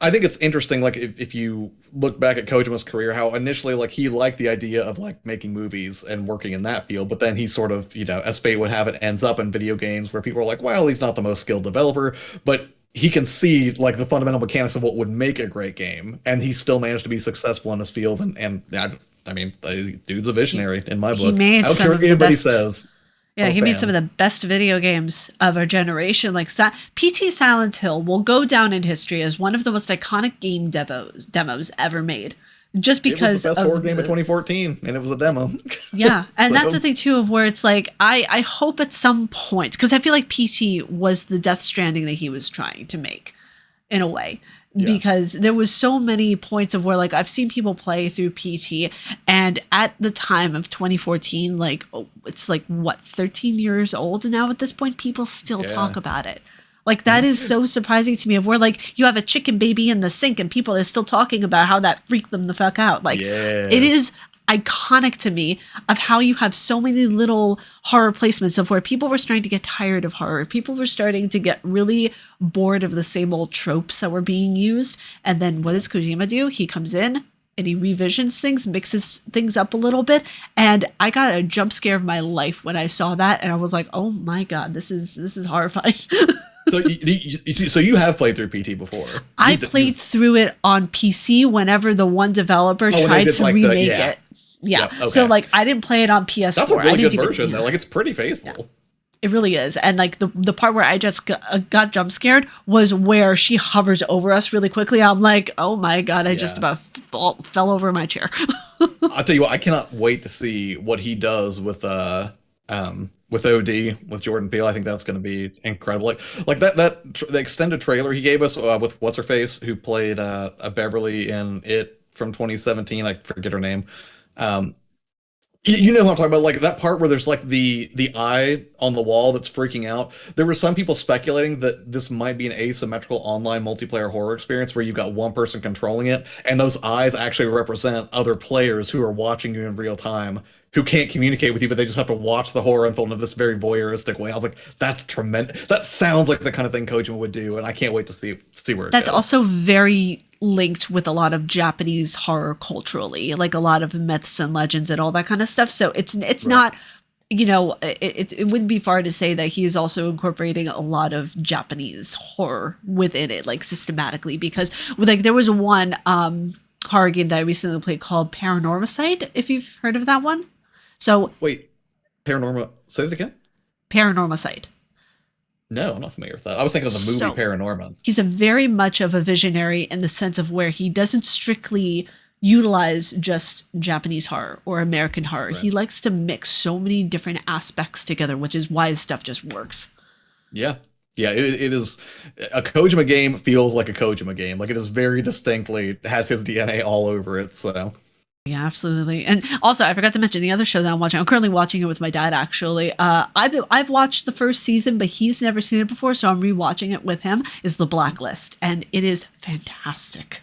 I think it's interesting, like if you look back at Kojima's career, how initially like he liked the idea of like making movies and working in that field, but then he sort of, as fate would have it, ends up in video games where people are like, well, he's not the most skilled developer, but he can see like the fundamental mechanics of what would make a great game, and he still managed to be successful in this field. And I mean, the dude's a visionary in my book. He made I don't some care of what the anybody best. says. Yeah, I'm a he made fan. some of the best video games of our generation. Like PT Silent Hill will go down in history as one of the most iconic game demos ever made. Just It was because the best of horror game of 2014, and it was a demo. yeah, and So- that's the thing too of where it's like I hope at some point, because I feel like PT was the Death Stranding that he was trying to make in a way. Yeah. Because there was so many points of where like I've seen people play through PT, and at the time of 2014, like it's like what 13 years old now at this point, people still talk about it. Like that is so surprising to me of where like you have a chicken baby in the sink and people are still talking about how that freaked them the fuck out. Like it is iconic to me of how you have so many little horror placements of where people were starting to get tired of horror. People were starting to get really bored of the same old tropes that were being used. And then what does Kojima do? He comes in and he revisions things, mixes things up a little bit. And I got a jump scare of my life when I saw that. And I was like, oh my God, this is horrifying. So you have played through PT before. I played through it on PC whenever the one developer tried to like remake it. Yeah. Okay. So like I didn't play it on PS4. That's a really I didn't good version though. Like it's pretty faithful. Yeah. It really is. And like the part where I just got jump scared was where she hovers over us really quickly. I'm like, oh my God, I just about fell over my chair. I'll tell you what, I cannot wait to see what he does with OD with Jordan Peele. I think that's going to be incredible. Like the extended trailer he gave us with what's her face who played a Beverly in It from 2017. I forget her name. You know what I'm talking about, like that part where there's like the eye on the wall that's freaking out. There were some people speculating that this might be an asymmetrical online multiplayer horror experience where you've got one person controlling it, and those eyes actually represent other players who are watching you in real time, who can't communicate with you, but they just have to watch the horror unfold in this very voyeuristic way. I was like, that's tremendous. That sounds like the kind of thing Kojima would do, and I can't wait to see where it That's goes. also very linked with a lot of Japanese horror culturally, like a lot of myths and legends and all that kind of stuff. So it's not, it wouldn't be far to say that he is also incorporating a lot of Japanese horror within it, like systematically, because like there was one horror game that I recently played called Paranormicide, if you've heard of that one. So wait, Paranormal, say this again? Paranormicide. No, I'm not familiar with that. I was thinking of the movie Paranorman. He's a very much of a visionary in the sense of where he doesn't strictly utilize just Japanese horror or American horror. Right. He likes to mix so many different aspects together, which is why his stuff just works. Yeah. Yeah, it is a Kojima game feels like a Kojima game. Like it is very distinctly has his DNA all over it. So Yeah, absolutely. And also, I forgot to mention the other show that I'm watching. I'm currently watching it with my dad. Actually, I've watched the first season, but he's never seen it before, so I'm rewatching it with him. Is The Blacklist, and it is fantastic.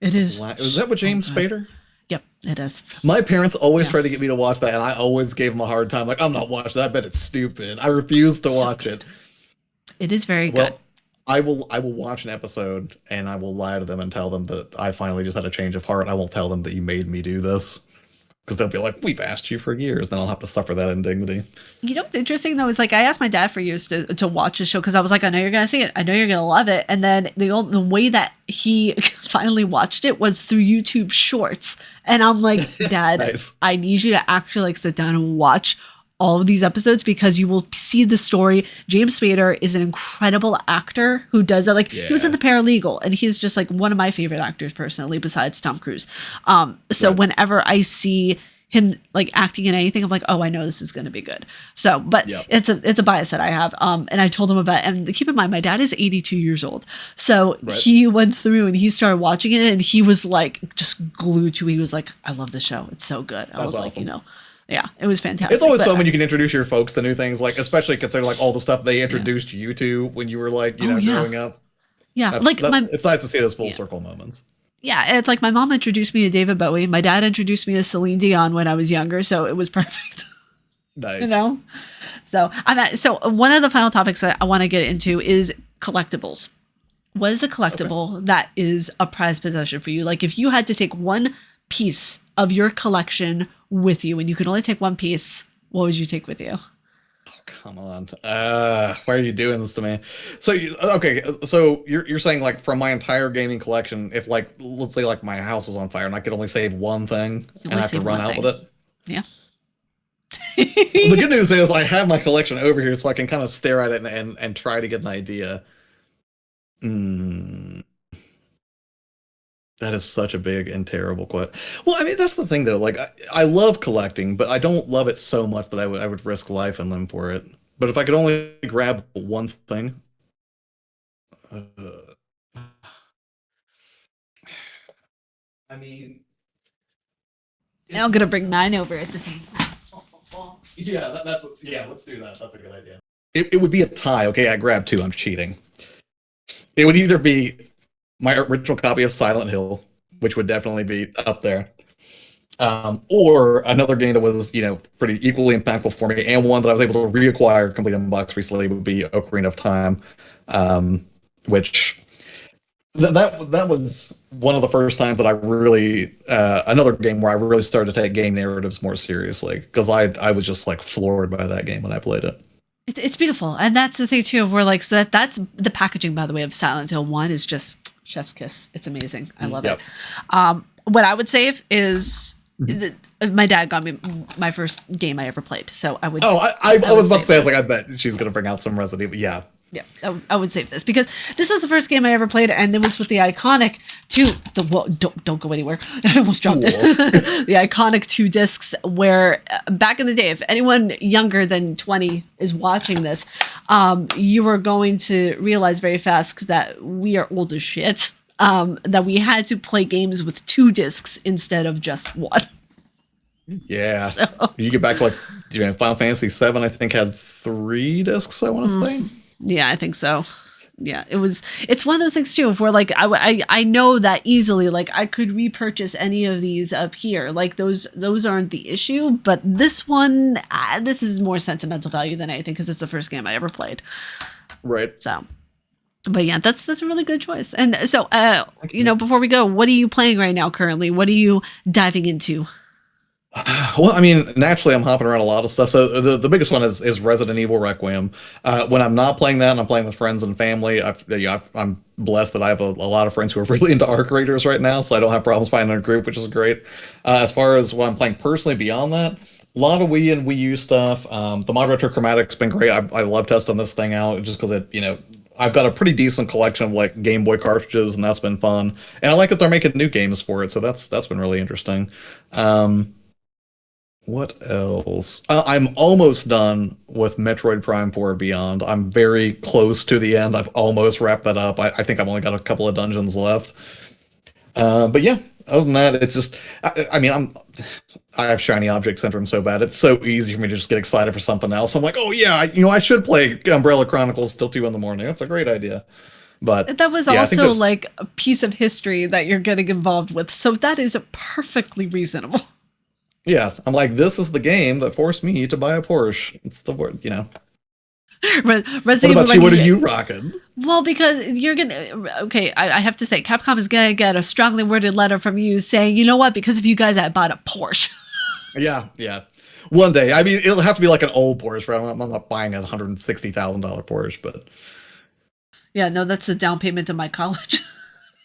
It is. is that with James good. Spader? Yep, it is. My parents always tried to get me to watch that, and I always gave them a hard time. Like, I'm not watching that. I bet it's stupid. I refuse to watch it. It is very well, good. I will watch an episode and I will lie to them and tell them that I finally just had a change of heart. I won't tell them that you made me do this because they'll be like, "We've asked you for years." Then I'll have to suffer that indignity. You know what's interesting though is like I asked my dad for years to watch the show because I was like, I know you're gonna see it, I know you're gonna love it, and then the way that he finally watched it was through YouTube Shorts, and I'm like, Dad, Nice. I need you to actually like sit down and watch all of these episodes because you will see the story. James Spader is an incredible actor who does that. Like he was in The Paralegal, and he's just like one of my favorite actors personally, besides Tom Cruise. So whenever I see him like acting in anything, I'm like, oh, I know this is going to be good. So, but it's a bias that I have. And I told him about, and keep in mind, my dad is 82 years old. So he went through and he started watching it, and he was like just glued to. He was like, I love the show. It's so good. I was awesome. Like, you know. Yeah, it was fantastic. It's always fun when you can introduce your folks to new things, like especially consider like all the stuff they introduced you to when you were like, you know, growing up. Yeah, it's nice to see those full circle moments. Yeah, it's like my mom introduced me to David Bowie. My dad introduced me to Celine Dion when I was younger, so it was perfect. Nice. You know? So so one of the final topics that I want to get into is collectibles. What is a collectible that is a prized possession for you? Like if you had to take one piece of your collection with you and you could only take one piece, what would you take with you? Oh, come on. Why are you doing this to me? So so you're saying like from my entire gaming collection, if like let's say like my house was on fire and I could only save one thing and I have to run out with it. Yeah. Well, the good news is I have my collection over here so I can kind of stare at it and try to get an idea. That is such a big and terrible question. Well, I mean, that's the thing, though. Like, I love collecting, but I don't love it so much that I would risk life and limb for it. But if I could only grab one thing, I mean, now I'm gonna bring mine over at the same time. Yeah, let's do that. That's a good idea. It would be a tie. Okay, I grabbed two. I'm cheating. It would either be my original copy of Silent Hill, which would definitely be up there, or another game that was, you know, pretty equally impactful for me, and one that I was able to reacquire complete in box recently would be Ocarina of Time, which that was one of the first times that I really another game where I really started to take game narratives more seriously because I was just like floored by that game when I played it. It's beautiful, and that's the thing too. Of where like so that's the packaging, by the way, of Silent Hill 1 is just chef's kiss. It's amazing. I love it. What I would save is my dad got me my first game I ever played, so I would. Oh, I was about to say, I was like, I bet she's gonna bring out some Resident Evil. Yeah. Yeah, I would save this because this was the first game I ever played, and it was with the iconic don't go anywhere. I almost dropped it. The iconic 2 discs. Where back in the day, if anyone younger than 20 is watching this, you are going to realize very fast that we are old as shit. That we had to play games with 2 discs instead of just 1. Yeah, so. You get back to like Final Fantasy VII. I think had 3 discs. I want to say. Yeah, I think so. Yeah, it's one of those things too, where like I know that easily, like I could repurchase any of these up here. Like those aren't the issue, but this one, this is more sentimental value than anything because it's the first game I ever played. Right. So, but yeah, that's a really good choice. And so, before we go, what are you playing right now currently? What are you diving into? Well, I mean, naturally, I'm hopping around a lot of stuff. So the biggest one is Resident Evil Requiem. When I'm not playing that and I'm playing with friends and family, I'm blessed that I have a lot of friends who are really into arc raiders right now, so I don't have problems finding a group, which is great. As far as what I'm playing personally beyond that, a lot of Wii and Wii U stuff. The Mod Retro Chromatic's been great. I love testing this thing out just because I've got a pretty decent collection of like Game Boy cartridges, and that's been fun. And I like that they're making new games for it, so that's been really interesting. What else? I'm almost done with Metroid Prime 4 Beyond. I'm very close to the end. I've almost wrapped that up. I think I've only got a couple of dungeons left. But yeah, other than that, it's just, I mean, I have shiny object syndrome so bad. It's so easy for me to just get excited for something else. I'm like, oh yeah, I should play Umbrella Chronicles till 2 in the morning. That's a great idea. But That was yeah, I think also there's, like a piece of history that you're getting involved with. So that is perfectly reasonable. yeah, I'm like, this is the game that forced me to buy a Porsche. It's the word. What Resident about Evil, you? What are you rocking? well, because you're gonna. Okay, I have to say, Capcom is gonna get a strongly worded letter from you saying, you know what? Because of you guys, I bought a Porsche. Yeah, yeah. One day. I mean, it'll have to be like an old Porsche, right? I'm not buying a $160,000 Porsche, but Yeah, no, that's the down payment of my college.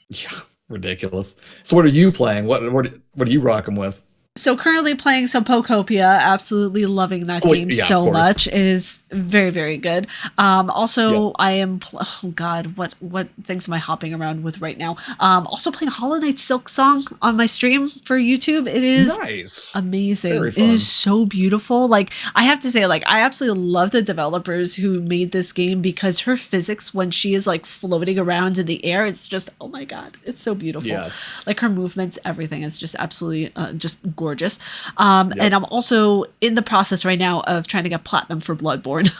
yeah, ridiculous. So, what are you playing? What are you rocking with? So currently playing some Pokopia, absolutely loving that Oh, game yeah, of so course. much. It is very, very good. Yeah. Also I am, oh God, what things am I hopping around with right now? Also playing Hollow Knight Silk Song on my stream for YouTube. It is Nice. amazing. Very It is fun. so beautiful. Like I have to say, like I absolutely love the developers who made this game because her physics when she is like floating around in the air, it's just oh my God, it's so beautiful. Yeah. Like her movements, everything is just absolutely just gorgeous. And Yep. I'm also in the process right now of trying to get platinum for Bloodborne.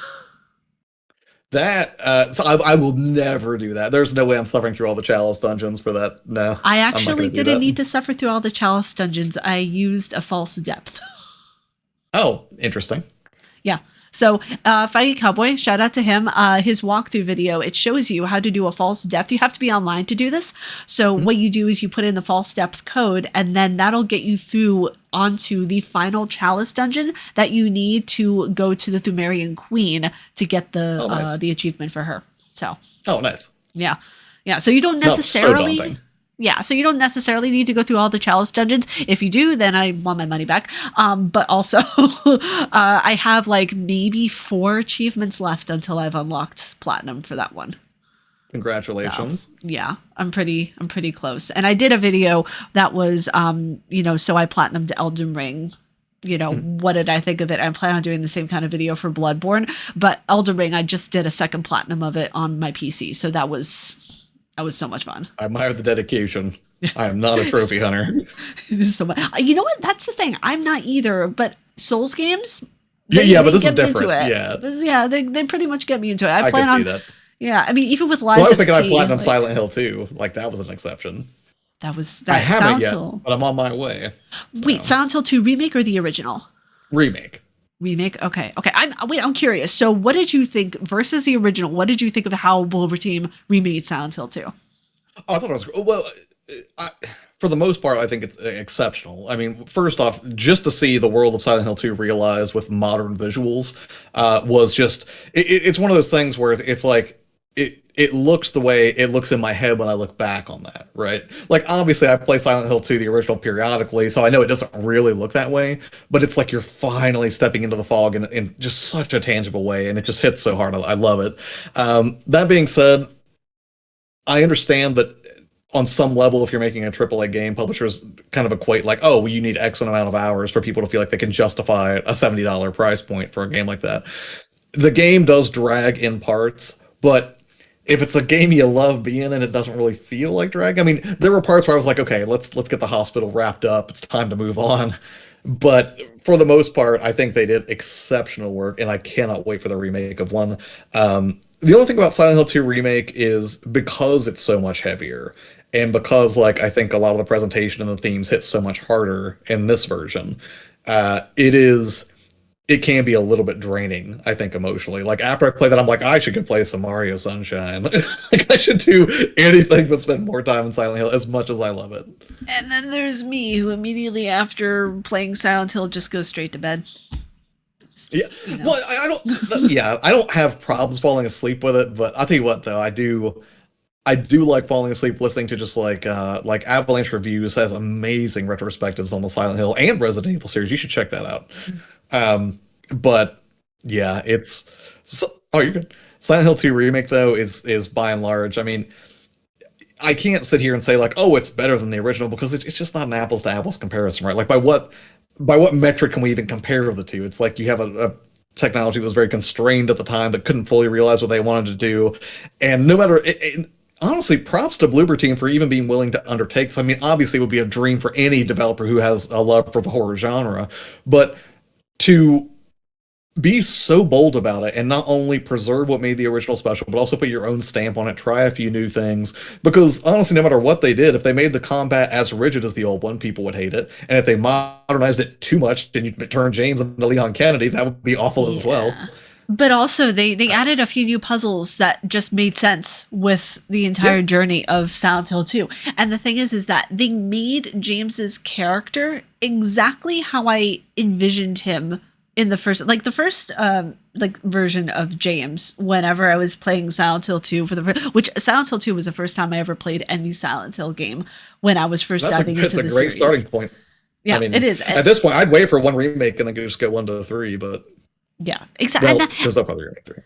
I will never do that. There's no way I'm suffering through all the Chalice dungeons for that. No, I I'm not actually going to do didn't need that. to suffer through all the chalice dungeons. I used a false depth. Oh, interesting. Yeah. So, Fighting Cowboy, shout out to him. His walkthrough video, it shows you how to do a false depth. You have to be online to do this. So, Mhm. what you do is you put in the false depth code, and then that'll get you through onto the final chalice dungeon that you need to go to the Thumerian Queen to get Oh, nice. the achievement for her. So, Oh, nice. yeah. Yeah. So, you don't Not so necessarily. daunting. Yeah, so you don't necessarily need to go through all the chalice dungeons. If you do, then I want my money back. But also, I have like maybe 4 achievements left until I've unlocked platinum for that one. Congratulations. Yeah, I'm pretty close. And I did a video that was, so I platinumed Elden Ring. What did I think of it? I plan on doing the same kind of video for Bloodborne, but Elden Ring, I just did a second platinum of it on my PC, so that was so much fun. I admire the dedication. I am not a trophy hunter. It is so much. You know what? That's the thing. I'm not either. But Souls games, Yeah, but this is get me into different. it. Yeah, Yeah, they pretty much get me into it. I I plan can see on. that. Yeah, I mean, even with Well, Lies I was of thinking I P, platinum like, Silent Hill too. Like that was an exception. that was I that haven't Silent yet, Hill. but I'm on my way. Wait, Silent Hill 2 remake or the original? Remake. Remake. Okay. I'm curious. So, what did you think versus the original? What did you think of how Wilbur Team remade Silent Hill 2? Oh, I thought it was well. For the most part, I think it's exceptional. I mean, first off, just to see the world of Silent Hill 2 realized with modern visuals was just it's one of those things where it's like it looks the way it looks in my head when I look back on that, right? Like obviously I play Silent Hill 2 the original periodically, so I know it doesn't really look that way, but it's like you're finally stepping into the fog in just such a tangible way, and it just hits so hard. I love it. That being said, I understand that on some level, if you're making a AAA game, publishers kind of equate like, oh, well, you need X amount of hours for people to feel like they can justify a $70 price point for a game like that. The game does drag in parts, but if it's a game you love being in, it doesn't really feel like drag. I mean, there were parts where I was like, okay, let's get the hospital wrapped up. It's time to move on. But for the most part, I think they did exceptional work, and I cannot wait for the remake of one. The only thing about Silent Hill 2 remake is because it's so much heavier, and because like I think a lot of the presentation and the themes hit so much harder in this version, it can be a little bit draining, I think, emotionally. Like after I play that, I'm like, I should go play some Mario Sunshine. Like I should do anything but spend more time in Silent Hill as much as I love it. And then there's me, who immediately after playing Silent Hill just goes straight to bed. Yeah. Well, I don't. Yeah, I don't have problems falling asleep with it, but I'll tell you what, though, I do. I do like falling asleep listening to just like Avalanche Reviews has amazing retrospectives on the Silent Hill and Resident Evil series. You should check that out. But yeah, oh, you're good. Silent Hill 2 remake though is by and large. I mean, I can't sit here and say like, oh, it's better than the original because it's just not an apples to apples comparison, right? Like by what metric can we even compare the two? It's like you have a technology that was very constrained at the time that couldn't fully realize what they wanted to do, and no matter honestly, props to Bloober Team for even being willing to undertake this. I mean, obviously, it would be a dream for any developer who has a love for the horror genre, but to be so bold about it and not only preserve what made the original special, but also put your own stamp on it, try a few new things. Because honestly, no matter what they did, if they made the combat as rigid as the old one, people would hate it. And if they modernized it too much and you turn James into Leon Kennedy, that would be awful as well. But also, they added a few new puzzles that just made sense with the entire journey of Silent Hill 2. And the thing is that they made James's character exactly how I envisioned him in the first version of James. Whenever I was playing Silent Hill 2 which Silent Hill 2 was the first time I ever played any Silent Hill game when I was first diving into the series. That's a great starting point. Yeah, I mean, it is. At this point, I'd wait for one remake and then just go 1 to 3, but yeah, exactly. Well, because they'll probably remake 3.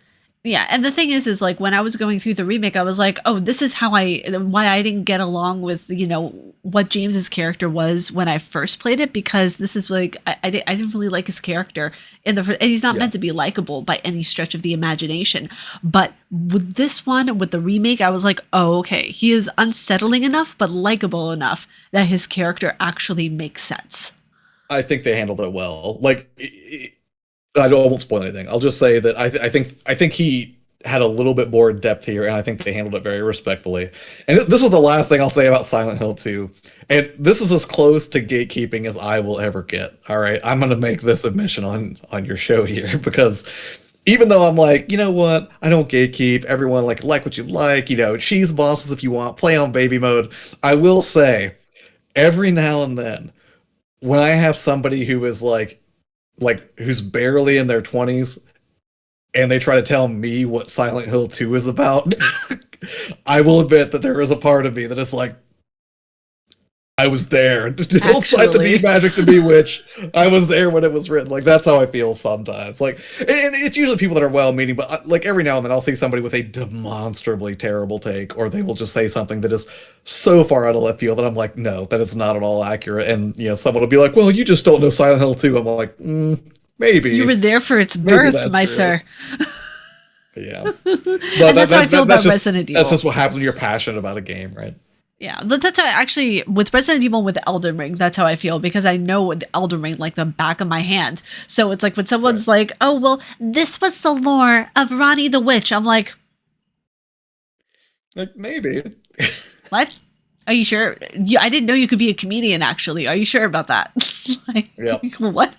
Yeah, and the thing is like when I was going through the remake, I was like, oh, this is why I didn't get along with, what James's character was when I first played it, because this is like I didn't really like his character and he's not meant to be likable by any stretch of the imagination. But with this one, with the remake, I was like, oh, okay, he is unsettling enough but likable enough that his character actually makes sense. I think they handled it well. Like, I won't spoil anything. I'll just say that I think he had a little bit more depth here, and I think they handled it very respectfully. And this is the last thing I'll say about Silent Hill 2. And this is as close to gatekeeping as I will ever get. All right, I'm going to make this admission on your show here, because even though I'm like, you know what, I don't gatekeep. Everyone like what you like. Cheese bosses if you want. Play on baby mode. I will say, every now and then, when I have somebody who is like who's barely in their 20s and they try to tell me what Silent Hill 2 is about, I will admit that there is a part of me that is like, I was there. Don't cite the deep magic to Bewitch. I was there when it was written. Like, that's how I feel sometimes. Like, and it's usually people that are well-meaning, but like every now and then I'll see somebody with a demonstrably terrible take, or they will just say something that is so far out of left field that I'm like, no, that is not at all accurate. And someone will be like, well, you just don't know Silent Hill 2. I'm like, maybe. You were there for its birth, my sir. Yeah. And that's how I feel about Resident Evil. That's just what happens when you're passionate about a game, right? Yeah, that's how actually with Resident Evil and with Elden Ring, that's how I feel, because I know the Elden Ring like the back of my hand. So it's like when someone's like, "Oh, well, this was the lore of Ronnie the Witch," I'm like maybe. What? Are you sure? I didn't know you could be a comedian. Actually, are you sure about that? What?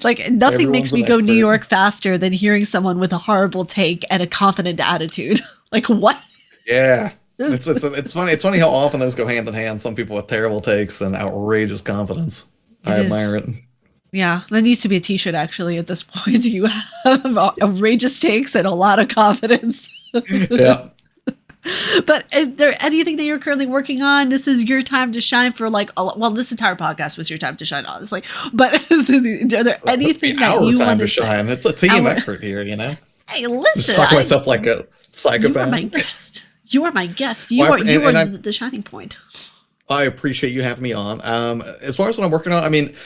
Like nothing makes me go New York faster than hearing someone with a horrible take and a confident attitude. Like what? Yeah. It's funny. It's funny how often those go hand in hand. Some people with terrible takes and outrageous confidence. I admire it. Yeah, there needs to be a T-shirt actually at this point. You have outrageous takes and a lot of confidence. Yeah. But is there anything that you're currently working on? This is your time to shine for this entire podcast was your time to shine, honestly. But are there anything that you want to shine? It's a team effort here, Hey, listen. Just talk to myself like a psychopath. You are my guest. You are my guest. You are the shining point. I appreciate you having me on. As far as what I'm working on, I mean,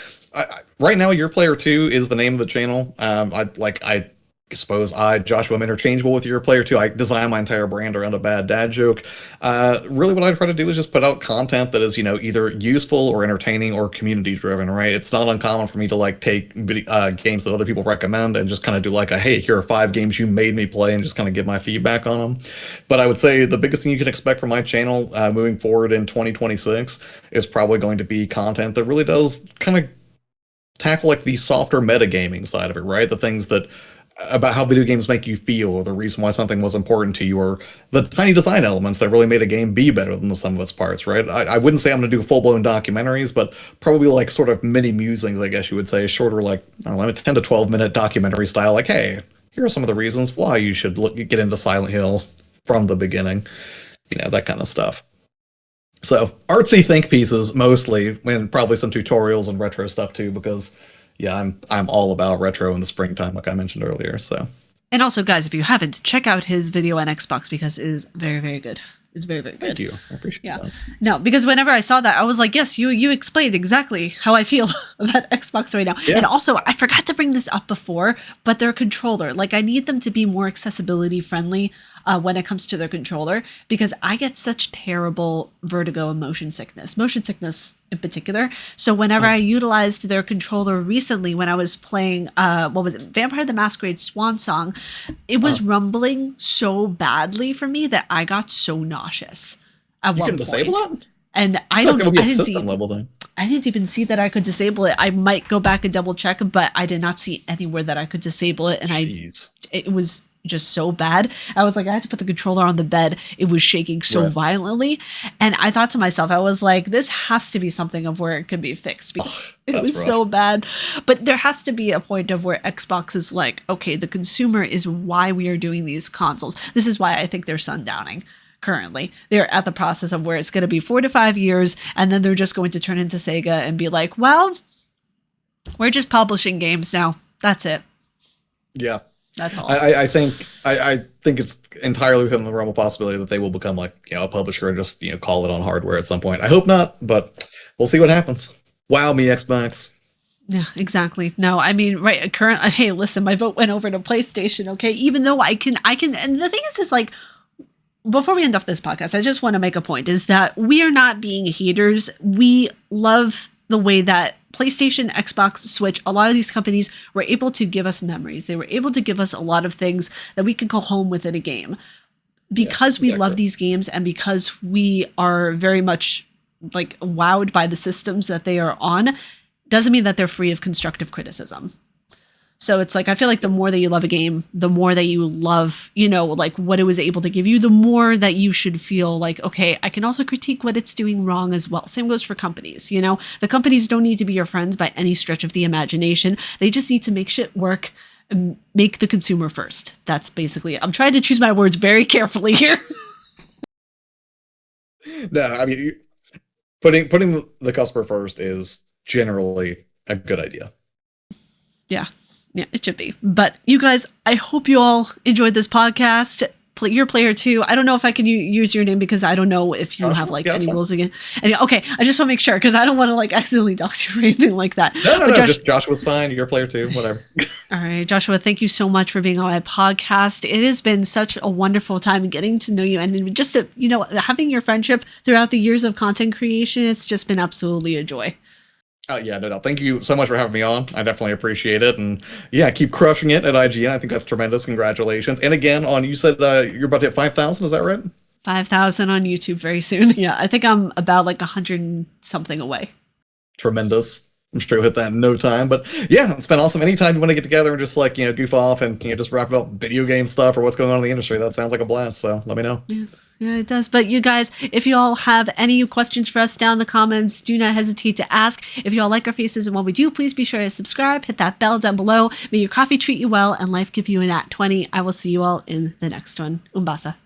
right now, Your Player 2 is the name of the channel. I suppose Joshua, am interchangeable with Your Player 2. I design my entire brand around a bad dad joke. Really what I try to do is just put out content that is, either useful or entertaining or community driven, right? It's not uncommon for me to take games that other people recommend and just kind of do hey, here are 5 games you made me play, and just kind of give my feedback on them. But I would say the biggest thing you can expect from my channel moving forward in 2026 is probably going to be content that really does kind of tackle the softer metagaming side of it, right? The things that about how video games make you feel, or the reason why something was important to you, or the tiny design elements that really made a game be better than the sum of its parts, right? I wouldn't say I'm going to do full-blown documentaries, but probably sort of mini musings, I guess you would say, shorter, 10 to 12 minute documentary style, hey, here are some of the reasons why you should get into Silent Hill from the beginning, that kind of stuff. So artsy think pieces mostly, and probably some tutorials and retro stuff too, because yeah, I'm all about retro in the springtime, like I mentioned earlier. So, and also, guys, if you haven't, check out his video on Xbox because it is very, very good. It's very, very good. Thank you. I appreciate that. No, because whenever I saw that, I was like, yes, you explained exactly how I feel about Xbox right now. Yeah. And also, I forgot to bring this up before, but their controller, like I need them to be more accessibility friendly when it comes to their controller, because I get such terrible vertigo and motion sickness in particular. So whenever I utilized their controller recently, when I was playing, Vampire the Masquerade Swan Song, it was rumbling so badly for me that I got so nauseous at one point. You can disable it? And I didn't even see that I could disable it. I might go back and double check, but I did not see anywhere that I could disable it. And it was just so bad. I was like, I had to put the controller on the bed. It was shaking so violently. And I thought to myself, I was like, this has to be something of where it could be fixed. It was so bad. But there has to be a point of where Xbox is like, okay, the consumer is why we are doing these consoles. This is why I think they're sundowning. Currently, they're at the process of where it's going to be 4 to 5 years, and then they're just going to turn into Sega and be like, well, we're just publishing games now. That's it. Yeah. That's all. I think it's entirely within the realm of possibility that they will become like, a publisher and just, call it on hardware at some point. I hope not, but we'll see what happens. Wow me, Xbox. Yeah, exactly. No, I mean, right. Hey, listen, my vote went over to PlayStation. Okay. Even though I can, and the thing is like, before we end off this podcast, I just want to make a point is that we are not being haters. We love the way that PlayStation, Xbox, Switch, a lot of these companies were able to give us memories. They were able to give us a lot of things that we can call home within a game. Because we love these games and because we are very much like wowed by the systems that they are on, doesn't mean that they're free of constructive criticism. So it's like, I feel like the more that you love a game, the more that you love, like what it was able to give you, the more that you should feel like, okay, I can also critique what it's doing wrong as well. Same goes for companies, The companies don't need to be your friends by any stretch of the imagination. They just need to make shit work and make the consumer first. That's basically it. I'm trying to choose my words very carefully here. No, I mean, putting the customer first is generally a good idea. Yeah. Yeah, it should be. But you guys, I hope you all enjoyed this podcast. Your player too. I don't know if I can use your name because I don't know if you have like any rules again. And okay, I just want to make sure because I don't want to like accidentally dox you or anything like that. No, just Joshua's fine. Your player too, whatever. All right, Joshua, thank you so much for being on my podcast. It has been such a wonderful time getting to know you and just having your friendship throughout the years of content creation. It's just been absolutely a joy. Yeah, no. Thank you so much for having me on. I definitely appreciate it. And yeah, keep crushing it at IGN. I think that's tremendous. Congratulations. And again, you said you're about to hit 5,000. Is that right? 5,000 on YouTube very soon. Yeah, I think I'm about like 100 something away. Tremendous. I'm sure you'll hit that in no time. But yeah, it's been awesome. Anytime you want to get together and just like, goof off and just rap about video game stuff or what's going on in the industry, that sounds like a blast. So let me know. Yeah, it does. But you guys, if you all have any questions for us down in the comments, do not hesitate to ask. If you all like our faces and what we do, please be sure to subscribe, hit that bell down below. May your coffee treat you well and life give you a nat 20. I will see you all in the next one. Umbasa.